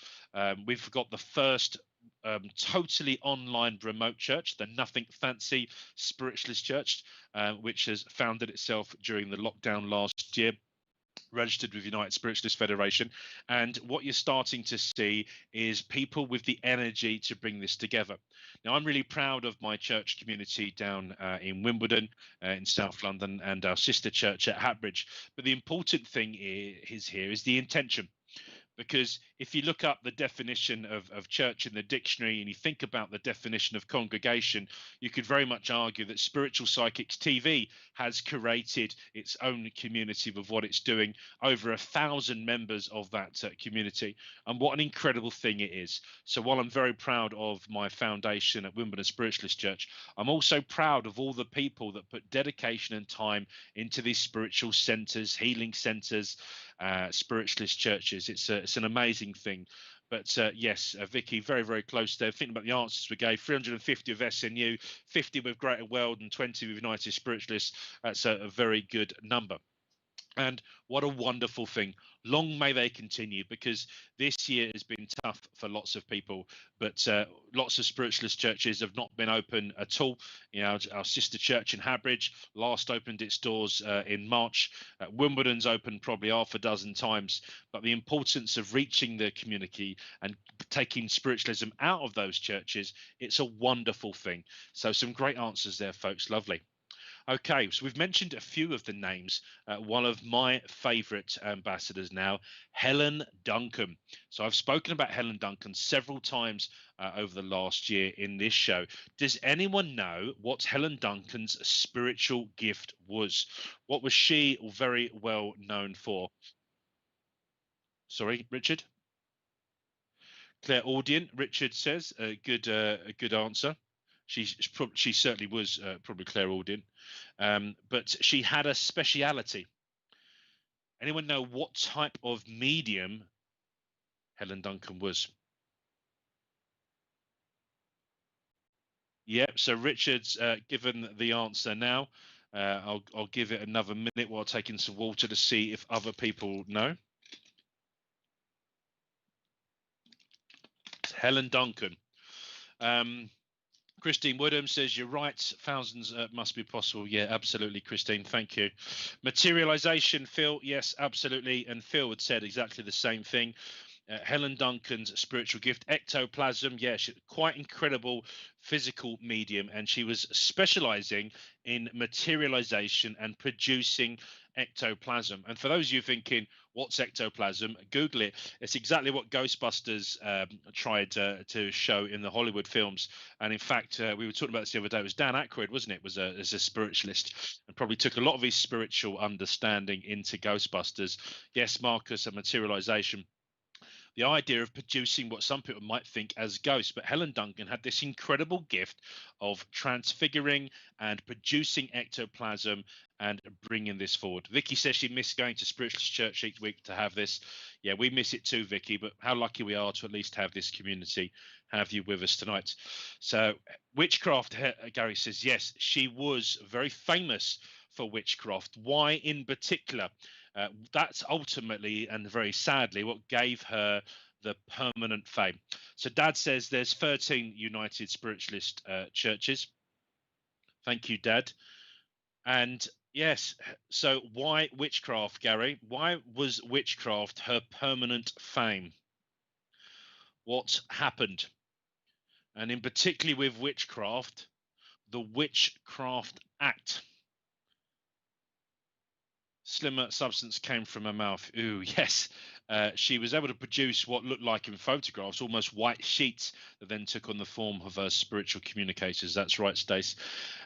We've got the first totally online remote church, the Nothing Fancy Spiritualist Church, which has founded itself during the lockdown last year, registered with United Spiritualist Federation. And what you're starting to see is people with the energy to bring this together. Now, I'm really proud of my church community down in Wimbledon, in South London, and our sister church at Hatbridge. But the important thing is the intention. Because if you look up the definition of church in the dictionary and you think about the definition of congregation, you could very much argue that Spiritual Psychics TV has created its own community with what it's doing, over 1,000 members of that community. And what an incredible thing it is. So while I'm very proud of my foundation at Wimbledon Spiritualist Church, I'm also proud of all the people that put dedication and time into these spiritual centres, healing centres, spiritualist churches. It's an amazing thing. But yes, Vicky, very, very close there. Thinking about the answers we gave, 350 of SNU, 50 with Greater World, and 20 with United Spiritualists. That's a very good number. And what a wonderful thing. Long may they continue, because this year has been tough for lots of people, but lots of spiritualist churches have not been open at all. Our sister church in Hatbridge last opened its doors in March. Wimbledon's opened probably half a dozen times, but the importance of reaching the community and taking spiritualism out of those churches, it's a wonderful thing. So some great answers there, folks. Lovely. Okay, so we've mentioned a few of the names. One of my favourite ambassadors now, Helen Duncan. So I've spoken about Helen Duncan several times over the last year in this show. Does anyone know what Helen Duncan's spiritual gift was? What was she very well known for? Sorry, Richard? Clairaudient, Richard says. A good answer. She certainly was probably clairaudient, but she had a speciality. Anyone know what type of medium Helen Duncan was? Yep. So Richard's given the answer now. I'll give it another minute while taking some water to see if other people know. It's Helen Duncan. Christine Woodham says, you're right, thousands must be possible. Yeah, absolutely, Christine. Thank you. Materialization, Phil. Yes, absolutely. And Phil had said exactly the same thing. Helen Duncan's spiritual gift, ectoplasm. Yeah, quite incredible physical medium, and she was specializing in materialization and producing ectoplasm. And for those of you thinking, what's ectoplasm? Google it. It's exactly what Ghostbusters tried to show in the Hollywood films. And in fact, we were talking about this the other day. It was Dan Aykroyd, wasn't it? Was as a spiritualist, and probably took a lot of his spiritual understanding into Ghostbusters. Yes, Marcus, and materialization, the idea of producing what some people might think as ghosts. But Helen Duncan had this incredible gift of transfiguring and producing ectoplasm and bringing this forward. Vicky says she missed going to Spiritualist Church each week to have this. Yeah, we miss it too, Vicky, but how lucky we are to at least have this community, have you with us tonight. So witchcraft, Gary says, yes, she was very famous for witchcraft. Why in particular? That's ultimately and very sadly what gave her the permanent fame. So Dad says there's 13 United Spiritualist churches. Thank you, Dad. And yes, so why witchcraft, Gary? Why was witchcraft her permanent fame? What happened? And in particularly with witchcraft, the Witchcraft Act. Slimmer substance came from her mouth. Ooh, yes. She was able to produce what looked like in photographs almost white sheets that then took on the form of her spiritual communicators. That's right, Stace.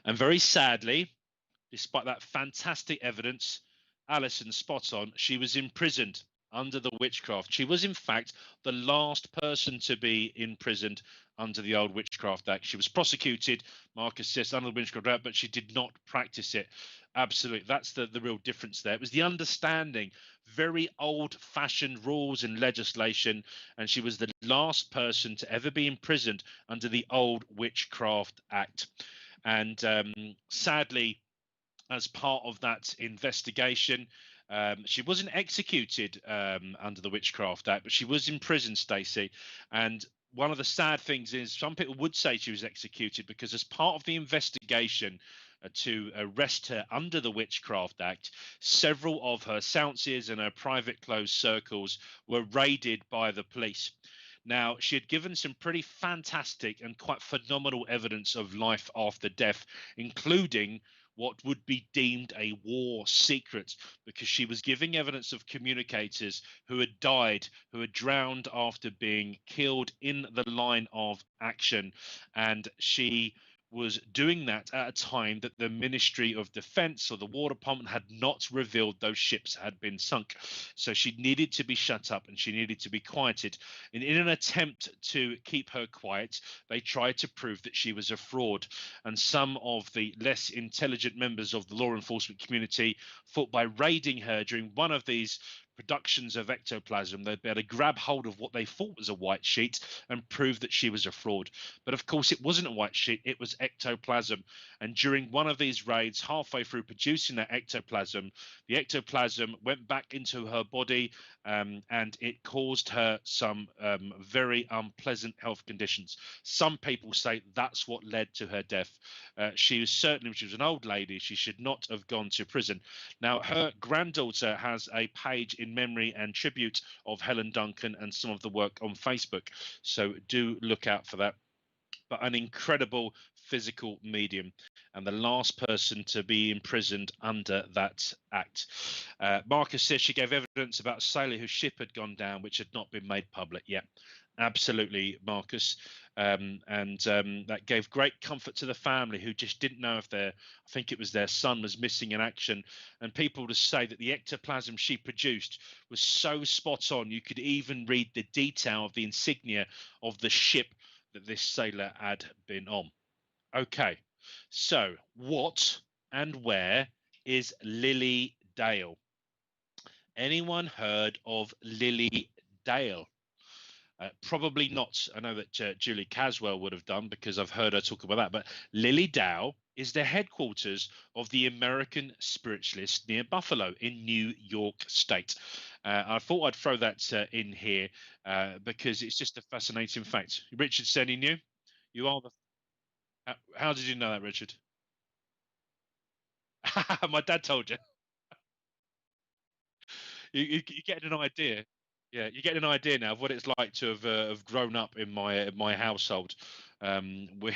And very sadly, despite that fantastic evidence, Alison, spot on, she was imprisoned under the Witchcraft. She was, in fact, the last person to be imprisoned under the old Witchcraft Act. She was prosecuted, Marcus says, under the Witchcraft Act, but she did not practice it. Absolutely. That's the real difference there. It was the understanding, very old fashioned rules and legislation. And she was the last person to ever be imprisoned under the old Witchcraft Act. And sadly, as part of that investigation, she wasn't executed under the Witchcraft Act, but she was in prison, Stacey. And one of the sad things is some people would say she was executed because, as part of the investigation to arrest her under the Witchcraft Act, several of her seances and her private closed circles were raided by the police. Now, she had given some pretty fantastic and quite phenomenal evidence of life after death, including what would be deemed a war secret, because she was giving evidence of communicators who had died, who had drowned after being killed in the line of action. And she was doing that at a time that the Ministry of Defense or the War Department had not revealed those ships had been sunk. So she needed to be shut up and she needed to be quieted. And in an attempt to keep her quiet, they tried to prove that she was a fraud. And some of the less intelligent members of the law enforcement community thought by raiding her during one of these productions of ectoplasm, they'd be able to grab hold of what they thought was a white sheet and prove that she was a fraud. But of course, it wasn't a white sheet, it was ectoplasm. And during one of these raids, halfway through producing that ectoplasm, the ectoplasm went back into her body and it caused her some very unpleasant health conditions. Some people say that's what led to her death. She was an old lady, she should not have gone to prison. Now, her granddaughter has a page in memory and tribute of Helen Duncan and some of the work on Facebook. So do look out for that. But an incredible physical medium and the last person to be imprisoned under that act. Marcus says she gave evidence about a sailor whose ship had gone down, which had not been made public yet. Absolutely, Marcus. That gave great comfort to the family who just didn't know if I think it was their son was missing in action. And people to say that the ectoplasm she produced was so spot on, you could even read the detail of the insignia of the ship that this sailor had been on. Okay, so what and where is Lily Dale? Anyone heard of Lily Dale? Probably not. I know that Julie Caswell would have done because I've heard her talk about that. But Lily Dale is the headquarters of the American Spiritualist near Buffalo in New York State. I thought I'd throw that in here because it's just a fascinating fact. Richard said he knew. You are the. How did you know that, Richard? My dad told you. You get an idea. Yeah, you get an idea now of what it's like to have grown up in my household. We,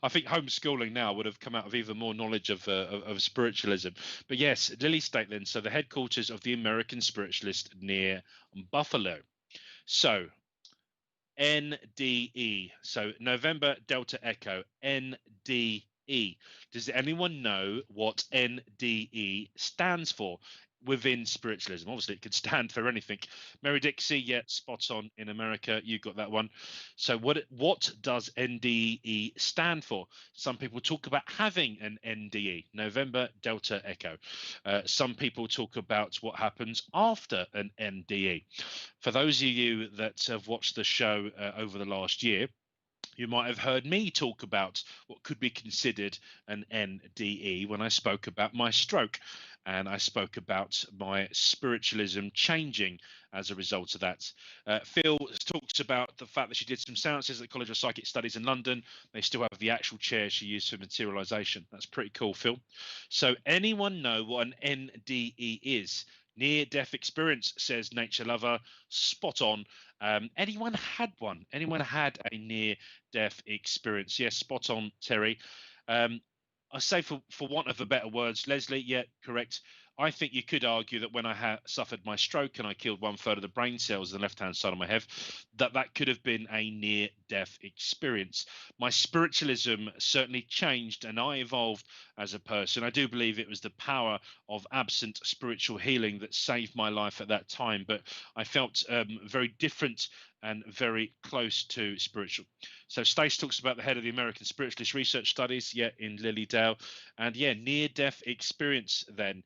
I think homeschooling now would have come out of even more knowledge of spiritualism. But yes, Lily Stateland, so the headquarters of the American Spiritualist near Buffalo. So NDE, so November Delta Echo, NDE. Does anyone know what NDE stands for within spiritualism? Obviously, it could stand for anything. Mary Dixie, yeah, spot on in America. You got that one. So, what does NDE stand for? Some people talk about having an NDE, November Delta Echo. Some people talk about what happens after an NDE. For those of you that have watched the show over the last year, you might have heard me talk about what could be considered an NDE when I spoke about my stroke. And I spoke about my spiritualism changing as a result of that. Phil talks about the fact that she did some seances at the College of Psychic Studies in London. They still have the actual chair she used for materialization. That's pretty cool, Phil. So, anyone know what an NDE is? Near death experience, says Nature Lover. Spot on. Anyone had one? Anyone had a near death experience? Yes, spot on, Terry. I say for want of a better words, Leslie, yeah, correct. I think you could argue that when I suffered my stroke and I killed 1/3 of the brain cells on the left-hand side of my head, that could have been a near-death experience. My spiritualism certainly changed and I evolved as a person. I do believe it was the power of absent spiritual healing that saved my life at that time, but I felt very different and very close to spiritual. So Stace talks about the head of the American Spiritualist Research Studies, yeah, in Lily Dale. And yeah, near-death experience then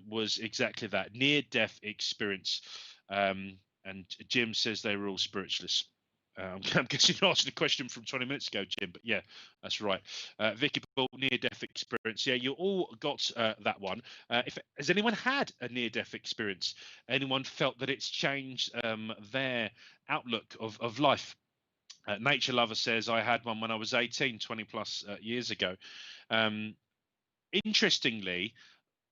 was exactly that, near-death experience. And Jim says they were all spiritualists. I'm guessing you answered the question from 20 minutes ago, Jim, but yeah, that's right. Vicky Ball, near-death experience. Yeah, you all got that one. Has anyone had a near-death experience? Anyone felt that it's changed their outlook of life? Nature Lover says, I had one when I was 18, 20 plus years ago. Interestingly,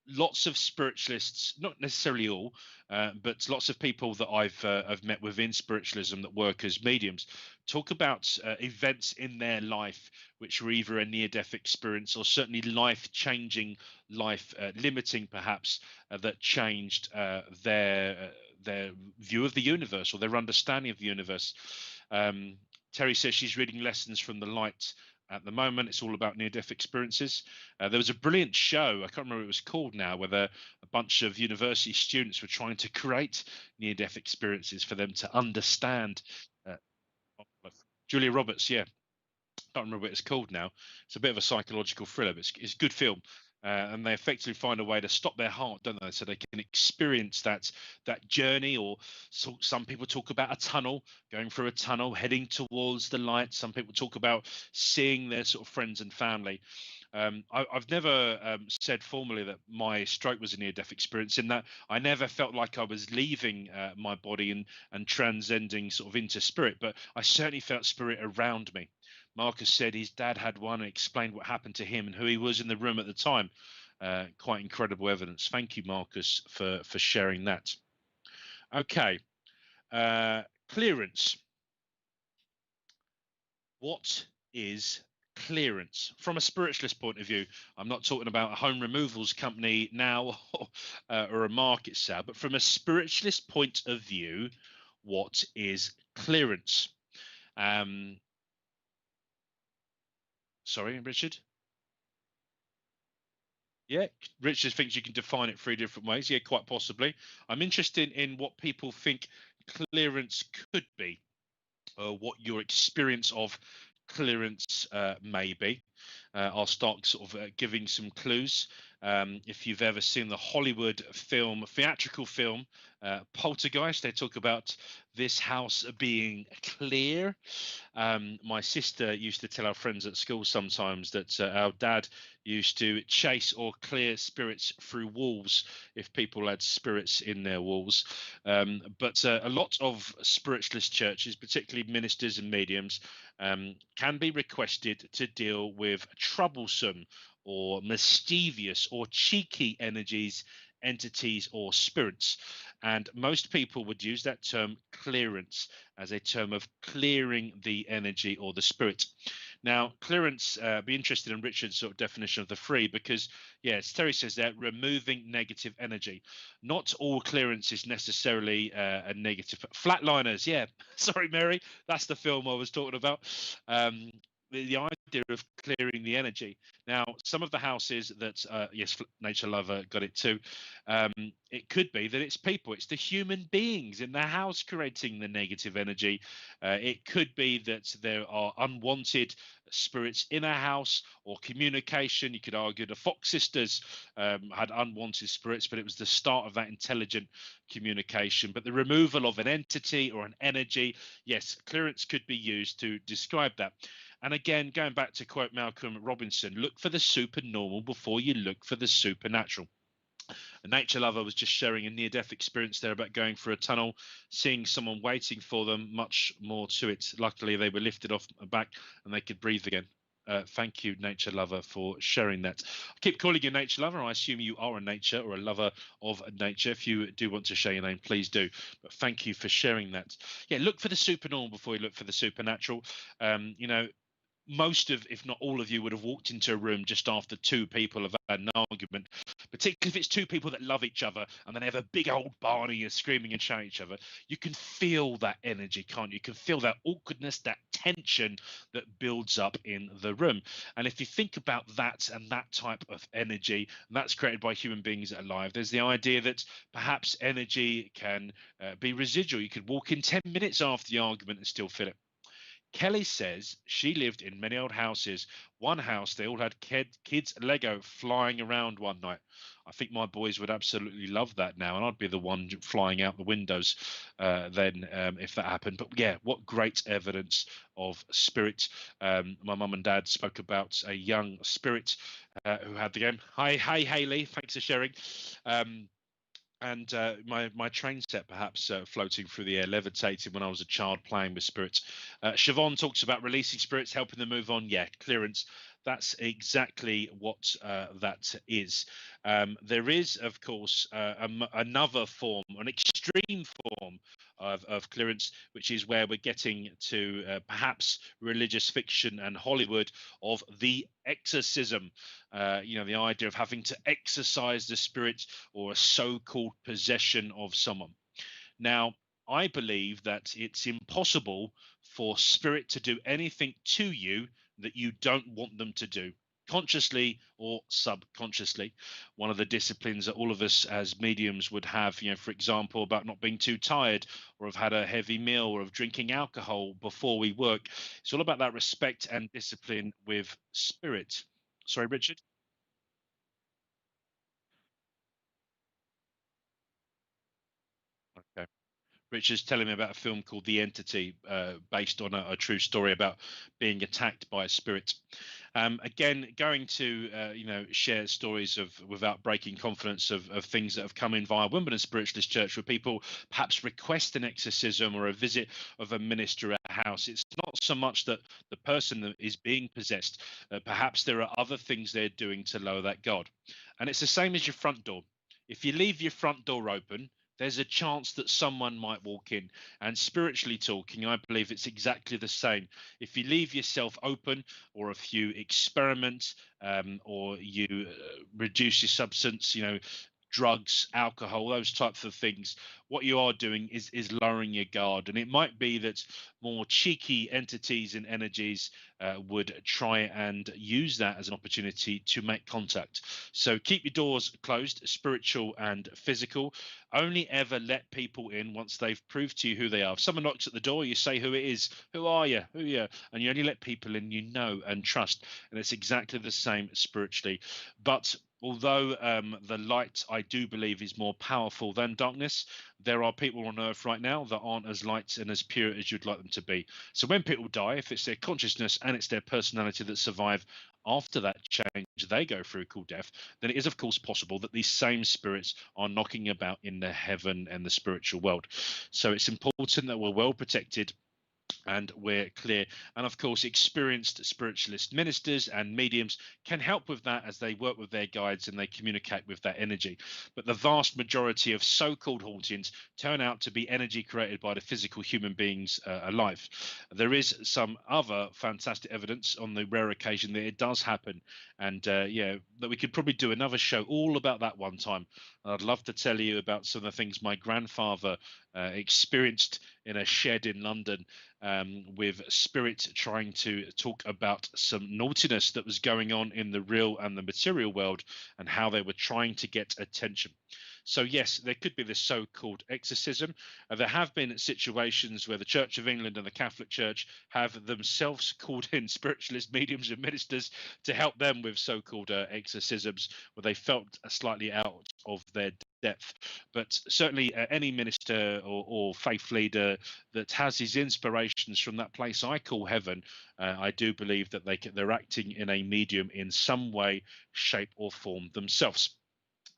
lots of spiritualists, not necessarily all, but lots of people that I've met within spiritualism that work as mediums talk about events in their life which were either a near-death experience or certainly life-changing, life-limiting, perhaps, that changed their view of the universe or their understanding of the universe. Terry says she's reading Lessons from the Light at the moment. It's all about near-death experiences. There was a brilliant show, I can't remember what it was called now, where a bunch of university students were trying to create near-death experiences for them to understand. Uh, Julia Roberts, yeah, can't remember what it's called now. It's a bit of a psychological thriller, but it's a good film. And they effectively find a way to stop their heart, don't they? So they can experience that journey. Or some people talk about a tunnel, going through a tunnel, heading towards the light. Some people talk about seeing their sort of friends and family. I've never said formally that my stroke was a near-death experience, in that I never felt like I was leaving my body and transcending sort of into spirit, but I certainly felt spirit around me. Marcus said his dad had one and explained what happened to him and who he was in the room at the time. Quite incredible evidence. Thank you, Marcus, for sharing that. Okay, clearance. What is clearance from a spiritualist point of view? I'm not talking about a home removals company now or a market sale, but from a spiritualist point of view, what is clearance? Sorry, Richard? Yeah, Richard thinks you can define it three different ways. Yeah, quite possibly. I'm interested in what people think clearance could be, or what your experience of clearance may be. I'll start sort of giving some clues. If you've ever seen the Hollywood film, theatrical film, Poltergeist, they talk about this house being clear. My sister used to tell our friends at school sometimes that our dad used to chase or clear spirits through walls if people had spirits in their walls. But a lot of spiritualist churches, particularly ministers and mediums, can be requested to deal with troublesome or mischievous or cheeky energies, entities, or spirits. And most people would use that term clearance as a term of clearing the energy or the spirit. Now, clearance, be interested in Richard's sort of definition of the three, because, yes, Terry says that removing negative energy. Not all clearance is necessarily a negative. Flatliners, yeah. Sorry, Mary, that's the film I was talking about. The idea of clearing the energy. Now, some of the houses that, yes, Nature Lover got it too. It could be that it's people, it's the human beings in the house creating the negative energy. It could be that there are unwanted spirits in a house or communication. You could argue the Fox sisters had unwanted spirits, but it was the start of that intelligent communication. But the removal of an entity or an energy, yes, clearance could be used to describe that. And again, going back to quote Malcolm Robinson, look for the supernormal before you look for the supernatural. A nature lover was just sharing a near-death experience there about going through a tunnel, seeing someone waiting for them, much more to it. Luckily, they were lifted off back and they could breathe again. Thank you, nature lover, for sharing that. I keep calling you nature lover. I assume you are a nature or a lover of nature. If you do want to share your name, please do. But thank you for sharing that. Yeah, look for the supernormal before you look for the supernatural. You know, most of, if not all of you, would have walked into a room just after two people have had an argument, particularly if it's two people that love each other and then they have a big old Barney and screaming and shouting at each other. You can feel that energy, can't you? You can feel that awkwardness, that tension that builds up in the room. And if you think about that and that type of energy, and that's created by human beings that are alive, there's the idea that perhaps energy can be residual. You could walk in 10 minutes after the argument and still feel it. Kelly says she lived in many old houses. One house, they all had kids' Lego flying around one night. I think my boys would absolutely love that now, and I'd be the one flying out the windows then if that happened. But yeah, what great evidence of spirit. My mum and dad spoke about a young spirit who had the game. Hi, Haley. Thanks for sharing. And my train set perhaps floating through the air, levitating when I was a child playing with spirits. Siobhan talks about releasing spirits, helping them move on. Yeah, clearance. That's exactly what that is. There is, of course, another form, an extreme form of clearance, which is where we're getting to perhaps religious fiction and Hollywood of the exorcism. You know, the idea of having to exorcise the spirit or a so-called possession of someone. Now, I believe that it's impossible for spirit to do anything to you that you don't want them to do, consciously or subconsciously. One of the disciplines that all of us as mediums would have, you know, for example, about not being too tired or have had a heavy meal or of drinking alcohol before we work. It's all about that respect and discipline with spirit. Sorry, Richard. Okay. Richard's telling me about a film called The Entity, based on a true story about being attacked by a spirit. Again, going to you know, share stories of, without breaking confidence, of things that have come in via Wimbledon Spiritualist Church, where people perhaps request an exorcism or a visit of a minister at a house. It's not so much that the person that is being possessed, perhaps there are other things they're doing to lower that God. And it's the same as your front door. If you leave your front door open, there's a chance that someone might walk in. And spiritually talking, I believe it's exactly the same. If you leave yourself open, or if you experiment, or you reduce your substance, you know, drugs, alcohol, those types of things, what you are doing is lowering your guard. And it might be that more cheeky entities and energies would try and use that as an opportunity to make contact. So keep your doors closed, spiritual and physical. Only ever let people in once they've proved to you who they are. If someone knocks at the door, you say who it is. Who are you? Who are you? And you only let people in you know and trust. And it's exactly the same spiritually. But although the light, I do believe, is more powerful than darkness, there are people on earth right now that aren't as light and as pure as you'd like them to be. So when people die, if it's their consciousness and it's their personality that survive after that change they go through called death, then it is of course possible that these same spirits are knocking about in the heaven and the spiritual world. So it's important that we're well protected and we're clear. And of course, experienced spiritualist ministers and mediums can help with that as they work with their guides and they communicate with that energy. But the vast majority of so-called hauntings turn out to be energy created by the physical human beings alive. There is some other fantastic evidence on the rare occasion that it does happen. And yeah, that we could probably do another show all about that one time. I'd love to tell you about some of the things my grandfather experienced in a shed in London, with spirit trying to talk about some naughtiness that was going on in the real and the material world and how they were trying to get attention. So yes, there could be this so-called exorcism. There have been situations where the Church of England and the Catholic Church have themselves called in spiritualist mediums and ministers to help them with so-called exorcisms where they felt slightly out of their depth. But certainly any minister or faith leader that has his inspirations from that place I call heaven, I do believe that they're acting in a medium in some way, shape or form themselves.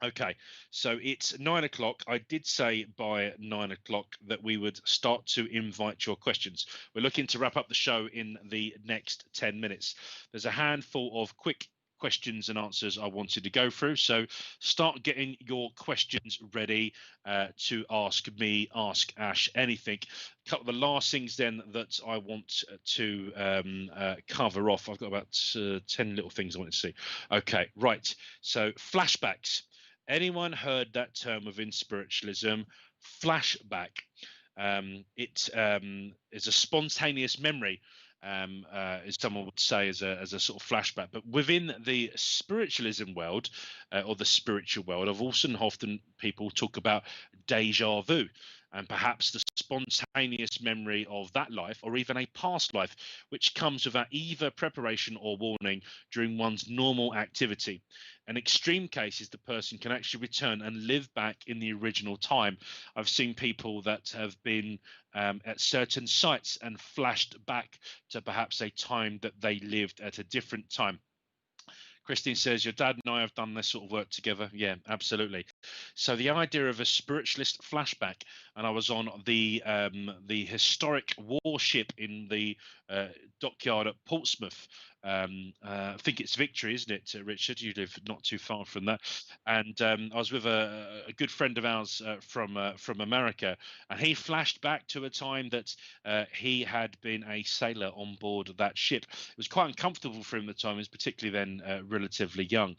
Okay, so it's 9 o'clock. I did say by 9 o'clock that we would start to invite your questions. We're looking to wrap up the show in the next 10 minutes. There's a handful of quick questions and answers I wanted to go through. So start getting your questions ready to ask me, ask Ash, anything. A couple of the last things then that I want to cover off. I've got about 10 little things I want to see. Okay, right. So flashbacks. Anyone heard that term within spiritualism? Flashback. It is a spontaneous memory, as someone would say, as a sort of flashback. But within the spiritualism world, or the spiritual world, I've also often people talk about deja vu, and perhaps the spontaneous memory of that life, or even a past life, which comes without either preparation or warning during one's normal activity. An extreme case is the person can actually return and live back in the original time. I've seen people that have been at certain sites and flashed back to perhaps a time that they lived at a different time. Christine says, your dad and I have done this sort of work together. Yeah, absolutely. So the idea of a spiritualist flashback, and I was on the historic warship in the dockyard at Portsmouth. I think it's Victory, isn't it, Richard? You live not too far from that. And I was with a good friend of ours from America, and he flashed back to a time that he had been a sailor on board that ship. It was quite uncomfortable for him at the time. He was particularly then relatively young.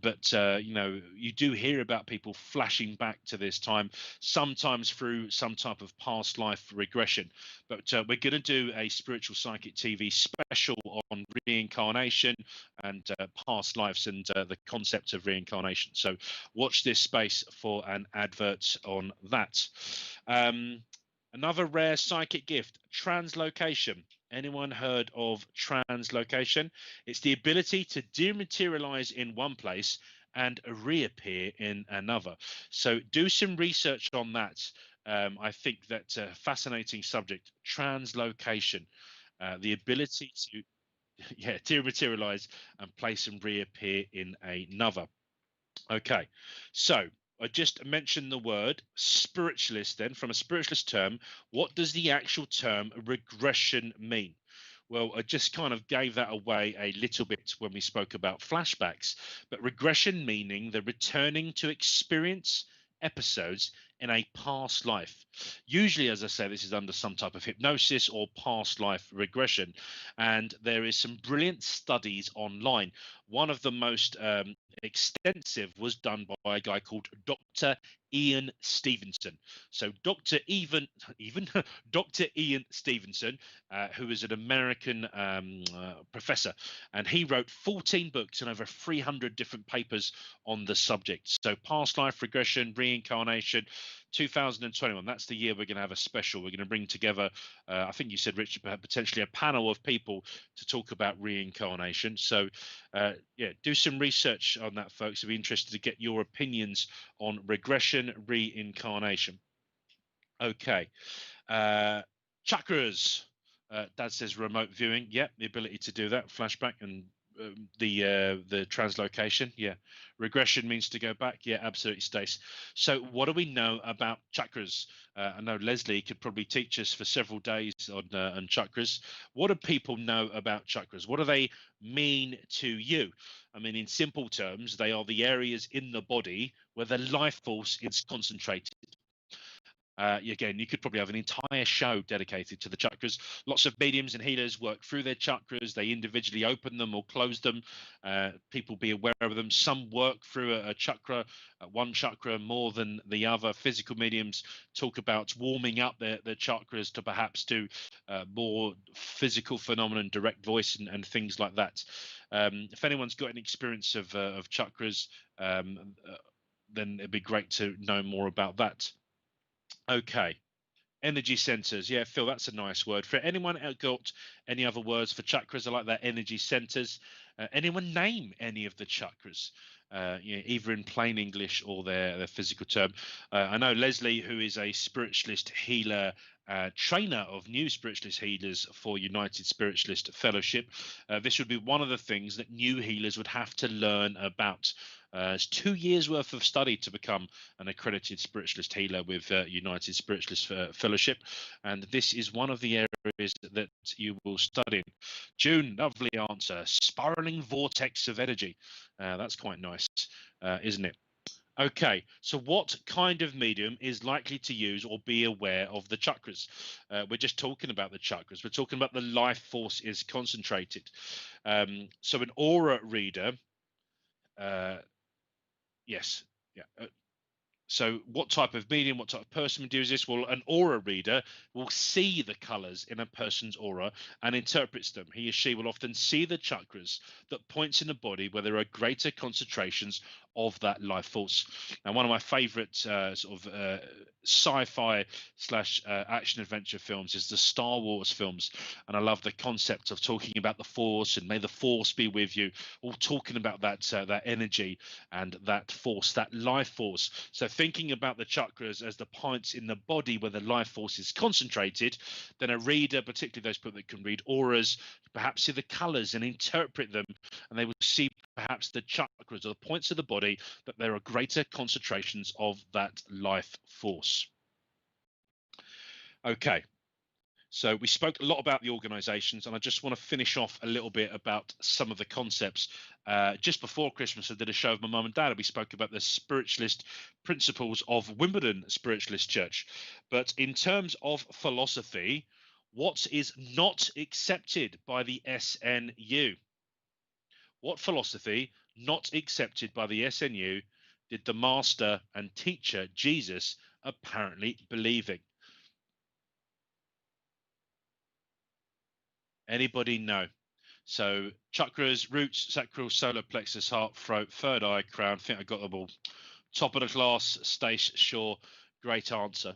But you know, you do hear about people flashing back to this time, sometimes through some type of past life regression. But we're going to do a spiritual psychic TV special on reincarnation and past lives and the concept of reincarnation. So watch this space for an advert on that. Another rare psychic gift, translocation. Anyone heard of translocation? It's the ability to dematerialize in one place and reappear in another. So do some research on that. I think that's a fascinating subject, translocation, the ability to dematerialize and place and reappear in another. Okay, so I just mentioned the word spiritualist. Then, from a spiritualist term, what does the actual term regression mean? Well, I just kind of gave that away a little bit when we spoke about flashbacks, but regression meaning the returning to experience episodes in a past life. Usually, as I say, this is under some type of hypnosis or past life regression. And there is some brilliant studies online. One of the most extensive was done by a guy called Dr. Ian Stevenson. So even Dr. Ian Stevenson, who is an American professor, and he wrote 14 books and over 300 different papers on the subject. So past life regression, reincarnation, 2021. That's the year we're going to have a special. We're going to bring together, I think you said, Richard, potentially a panel of people to talk about reincarnation. So yeah, do some research on that, folks. I'd be interested to get your opinions on regression, reincarnation. Okay. Chakras. Dad says remote viewing. Yeah, the ability to do that. Flashback and the translocation. Yeah. Regression means to go back. Yeah, absolutely, Stace. So what do we know about chakras? I know Leslie could probably teach us for several days on chakras. What do people know about chakras? What do they mean to you? I mean, in simple terms, they are the areas in the body where the life force is concentrated. Again, you could probably have an entire show dedicated to the chakras. Lots of mediums and healers work through their chakras. They individually open them or close them. People be aware of them. Some work through a chakra, one chakra more than the other. Physical mediums talk about warming up their chakras to perhaps do more physical phenomenon, direct voice, and things like that. If anyone's got an experience of chakras, then it'd be great to know more about that. Okay. Energy centers. Yeah, Phil, that's a nice word. For anyone got any other words for chakras? I like that. Energy centers. Anyone name any of the chakras? Either in plain English or their physical term. I know Leslie, who is a spiritualist healer, trainer of new spiritualist healers for United Spiritualist Fellowship. This would be one of the things that new healers would have to learn about. It's 2 years worth of study to become an accredited spiritualist healer with United Spiritualist Fellowship, and this is one of the areas that you will study. June, lovely answer. Spiraling vortex of energy. That's quite nice, isn't it? Okay, so what kind of medium is likely to use or be aware of the chakras? We're just talking about the chakras. We're talking about the life force is concentrated. So an aura reader, yes, yeah. So what type of medium, what type of person would use this? Well, an aura reader will see the colors in a person's aura and interprets them. He or she will often see the chakras that points in the body where there are greater concentrations of that life force. And one of my favorite sci-fi slash action adventure films is the Star Wars films. And I love the concept of talking about the force and may the force be with you, all talking about that energy and that force, that life force. So thinking about the chakras as the points in the body where the life force is concentrated, then a reader, particularly those people that can read auras, perhaps see the colors and interpret them, and they will see perhaps the chakras or the points of the body that there are greater concentrations of that life force. Okay. So we spoke a lot about the organizations, and I just want to finish off a little bit about some of the concepts. Just before Christmas, I did a show with my mum and dad, and we spoke about the spiritualist principles of Wimbledon Spiritualist Church. But in terms of philosophy, what is not accepted by the SNU? What philosophy, not accepted by the SNU, did the master and teacher Jesus apparently believe in? Anybody know? So chakras, roots, sacral, solar plexus, heart, throat, third eye, crown. I think I got them all. Top of the class, Stace Shaw. Great answer.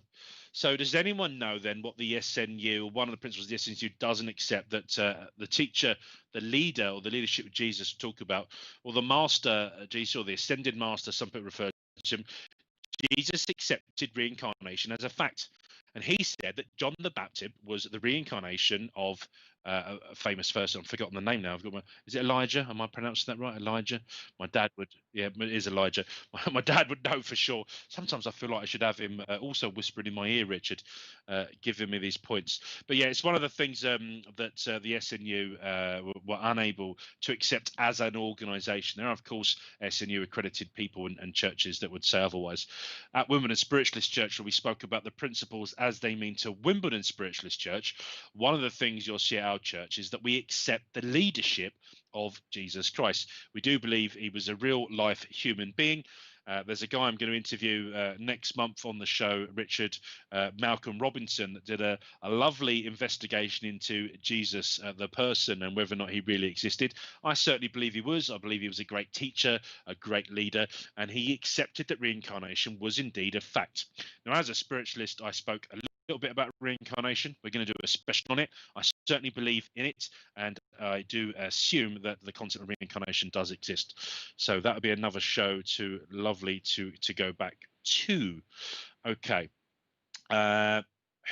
So does anyone know then what the SNU, one of the principles of the SNU doesn't accept, that the teacher, the leader, or the leadership of Jesus talk about, or the master, Jesus, or the ascended master, some people refer to him, Jesus accepted reincarnation as a fact. And he said that John the Baptist was the reincarnation of a famous person. I've forgotten the name now. Is it Elijah? Am I pronouncing that right? Elijah. My dad would. Yeah, it is Elijah. My dad would know for sure. Sometimes I feel like I should have him also whispering in my ear, Richard, giving me these points. But yeah, it's one of the things that the SNU were unable to accept as an organisation. There are, of course, SNU accredited people and churches that would say otherwise. At Wimbledon Spiritualist Church, where we spoke about the principles as they mean to Wimbledon Spiritualist Church, one of the things you'll see at our church is that we accept the leadership of Jesus Christ. We do believe he was a real life human being. There's a guy I'm going to interview next month on the show, Richard, Malcolm Robinson, that did a lovely investigation into Jesus, the person, and whether or not he really existed. I certainly believe he was. I believe he was a great teacher, a great leader, and he accepted that reincarnation was indeed a fact. Now, as a spiritualist, I spoke a little bit about reincarnation. We're going to do a special on it. I certainly believe in it, and I do assume that the concept of reincarnation does exist. So that would be another show lovely to go back to. Okay.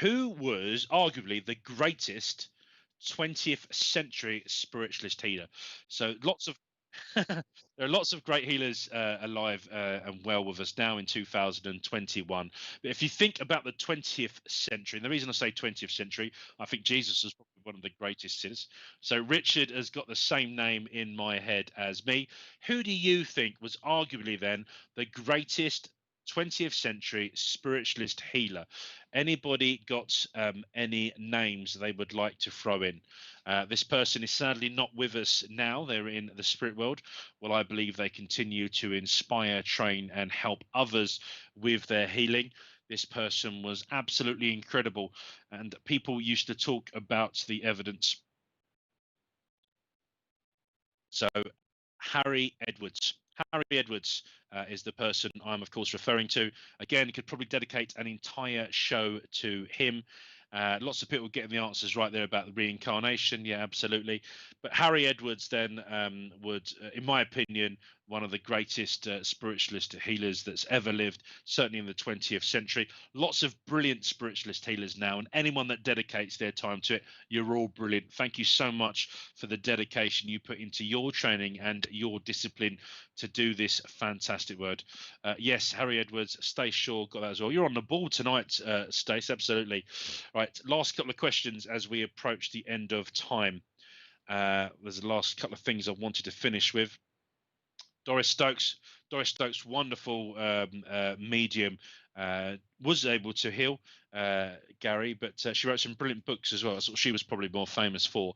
Who was arguably the greatest 20th century spiritualist healer? So there are lots of great healers alive and well with us now in 2021. But if you think about the 20th century, and the reason I say 20th century, I think Jesus was probably one of the greatest sinners. So Richard has got the same name in my head as me. Who do you think was arguably then the greatest 20th century spiritualist healer? Anybody got any names they would like to throw in? This person is sadly not with us now. They're in the spirit world. Well, I believe they continue to inspire, train, and help others with their healing. This person was absolutely incredible, and people used to talk about the evidence. So, Harry Edwards. Harry Edwards is the person I'm, of course, referring to. Again, could probably dedicate an entire show to him. Lots of people getting the answers right there about the reincarnation. Yeah, absolutely. But Harry Edwards then would, in my opinion, one of the greatest spiritualist healers that's ever lived, certainly in the 20th century. Lots of brilliant spiritualist healers now, and anyone that dedicates their time to it, you're all brilliant. Thank you so much for the dedication you put into your training and your discipline to do this fantastic word. Yes, Harry Edwards, Stace Shaw got that as well. You're on the ball tonight, Stace, absolutely. Right, last couple of questions as we approach the end of time. There's the last couple of things I wanted to finish with. Doris Stokes, wonderful medium, was able to heal Gary, but she wrote some brilliant books as well. That's what she was probably more famous for.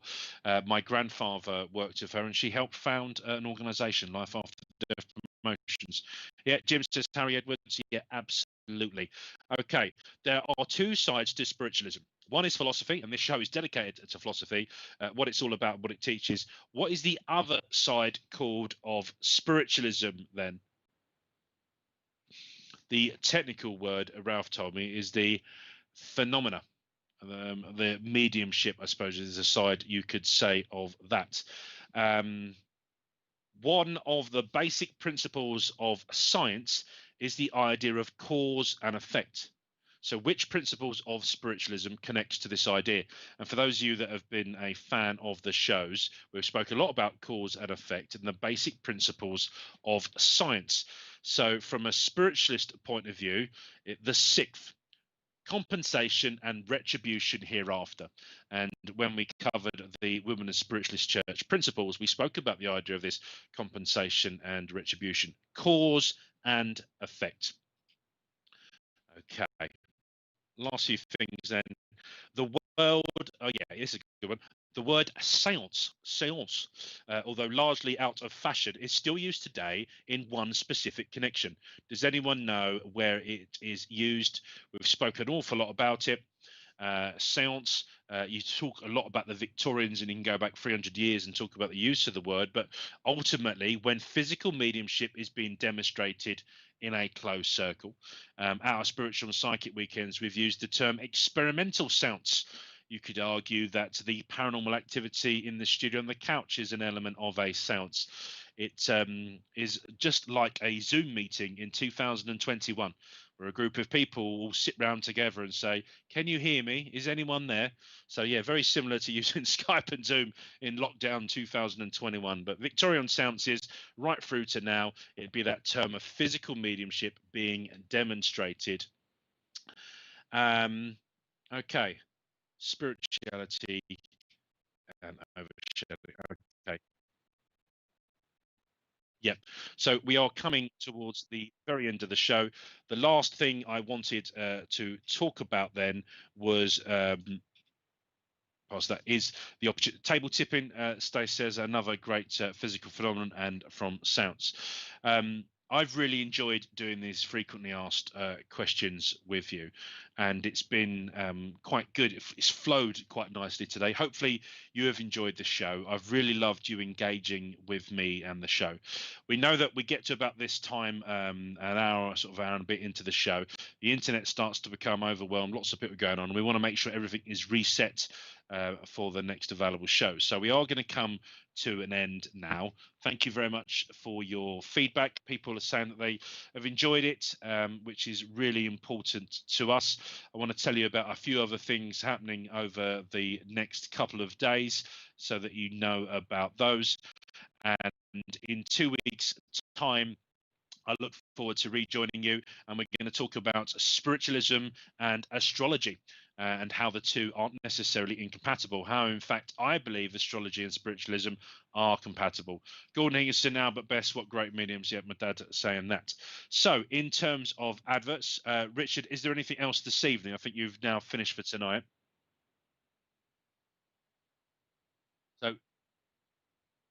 My grandfather worked with her, and she helped found an organisation, Life After Death Promotions. Yeah, Jim says Harry Edwards. Yeah, absolutely. Okay, there are two sides to spiritualism. One is philosophy, and this show is dedicated to philosophy, what it's all about, what it teaches. What is the other side called of spiritualism then? The technical word, Ralph told me, is the phenomena. The mediumship, I suppose, is a side you could say of that. One of the basic principles of science is the idea of cause and effect. So which principles of spiritualism connects to this idea? And for those of you that have been a fan of the shows, we've spoken a lot about cause and effect and the basic principles of science. So from a spiritualist point of view, the sixth, compensation and retribution hereafter. And when we covered the Women of Spiritualist Church principles, we spoke about the idea of this compensation and retribution, cause and effect. Okay. Last few things then. The world, oh yeah, this is a good one. The word seance, although largely out of fashion, is still used today in one specific connection. Does anyone know where it is used? We've spoken an awful lot about it. Seance, you talk a lot about the Victorians, and you can go back 300 years and talk about the use of the word, but ultimately when physical mediumship is being demonstrated in a closed circle, our spiritual and psychic weekends, we've used the term experimental seance. You could argue that the paranormal activity in the studio on the couch is an element of a seance. It is just like a Zoom meeting in 2021. where a group of people will sit round together and say, "Can you hear me? Is anyone there?" So yeah, very similar to using Skype and Zoom in lockdown 2021. But Victorian Seances, right through to now, it'd be that term of physical mediumship being demonstrated. Okay, spirituality and overshadowing. Okay. Yep. So we are coming towards the very end of the show. The last thing I wanted to talk about then was past that is the opportunity table tipping. Stace says another great physical phenomenon, and from Sounds. I've really enjoyed doing these frequently asked questions with you, and it's been quite good. It's flowed quite nicely today. Hopefully, you have enjoyed the show. I've really loved you engaging with me and the show. We know that we get to about this time, an hour, sort of hour and a bit into the show, the internet starts to become overwhelmed. Lots of people going on. And we want to make sure everything is reset for the next available show. So we are going to come to an end now. Thank you very much for your feedback. People are saying that they have enjoyed it, which is really important to us. I want to tell you about a few other things happening over the next couple of days so that you know about those. And in 2 weeks' time, I look forward to rejoining you, and we're going to talk about spiritualism and astrology and how the two aren't necessarily incompatible. How, in fact, I believe astrology and spiritualism are compatible. Gordon Hingerson, Albert Best, what great mediums. Yeah, my dad saying that. So, in terms of adverts, Richard, is there anything else this evening? I think you've now finished for tonight. So,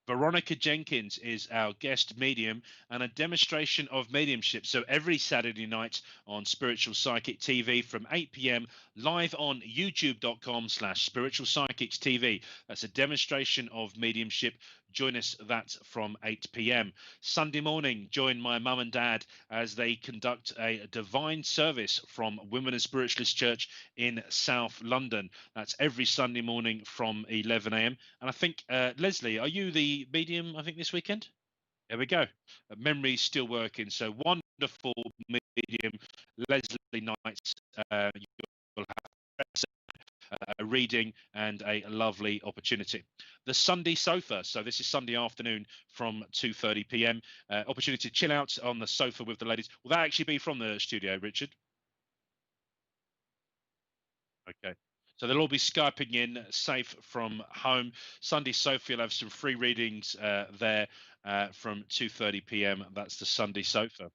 Veronica Jenkins is our guest medium and a demonstration of mediumship. So every Saturday night on Spiritual Psychic TV from 8 p.m. live on youtube.com/Spiritual Psychics TV. That's a demonstration of mediumship. Join us that from 8 p.m. Sunday morning, join my mum and dad as they conduct a divine service from Women and Spiritualist Church in South London. That's every Sunday morning from 11 a.m. And I think, Leslie, are you the medium, I think, this weekend? There we go. Memory's still working. So wonderful medium, Leslie Knight. You'll have a reading and a lovely opportunity. The Sunday sofa. So this is Sunday afternoon from 2:30 p.m. Opportunity to chill out on the sofa with the ladies. Will that actually be from the studio, Richard? Okay. So they'll all be Skyping in safe from home. Sunday sofa, you'll have some free readings there from 2:30 p.m. That's the Sunday sofa.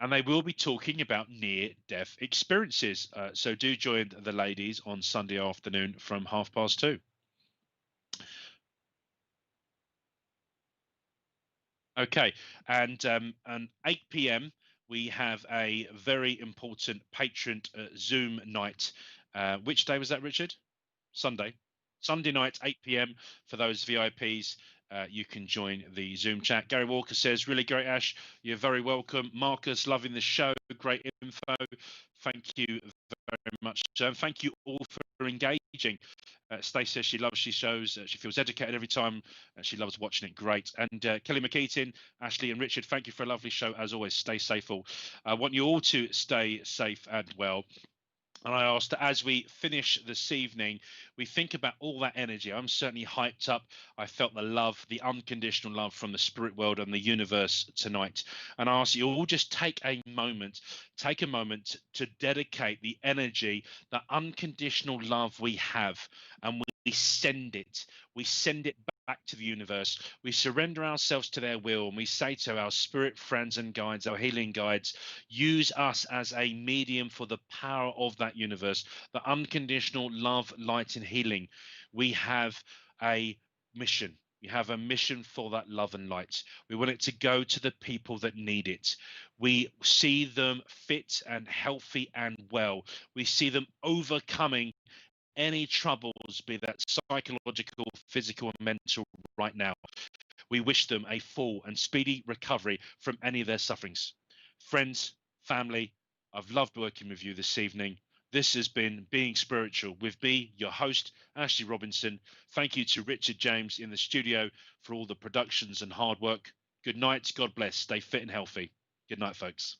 And they will be talking about near-death experiences. So do join the ladies on Sunday afternoon from 2:30. Okay, and 8 p.m. we have a very important patron Zoom night. Which day was that, Richard? Sunday. Sunday night, 8 p.m. for those VIPs. You can join the Zoom chat. Gary Walker says, really great, Ash. You're very welcome. Marcus, loving the show. Great info. Thank you very much. Thank you all for engaging. Stacey says she loves she shows. She feels educated every time. She loves watching it. Great. And Kelly McKeaton, Ashley and Richard, thank you for a lovely show as always. Stay safe all. I want you all to stay safe and well. And I asked that as we finish this evening, we think about all that energy. I'm certainly hyped up. I felt the love, the unconditional love from the spirit world and the universe tonight. And I ask you all just take a moment to dedicate the energy, the unconditional love we have, and we send it. We send it back to the universe. We surrender ourselves to their will, and we say to our spirit friends and guides, our healing guides, use us as a medium for the power of that universe, the unconditional love, light, and healing. We have a mission. We have a mission for that love and light. We want it to go to the people that need it. We see them fit and healthy and well. We see them overcoming any troubles, be that psychological, physical, and mental, right now. We wish them a full and speedy recovery from any of their sufferings. Friends, family, I've loved working with you this evening. This has been Being Spiritual with me, your host, Ashley Robinson. Thank you to Richard James in the studio for all the productions and hard work. Good night. God bless. Stay fit and healthy. Good night, folks.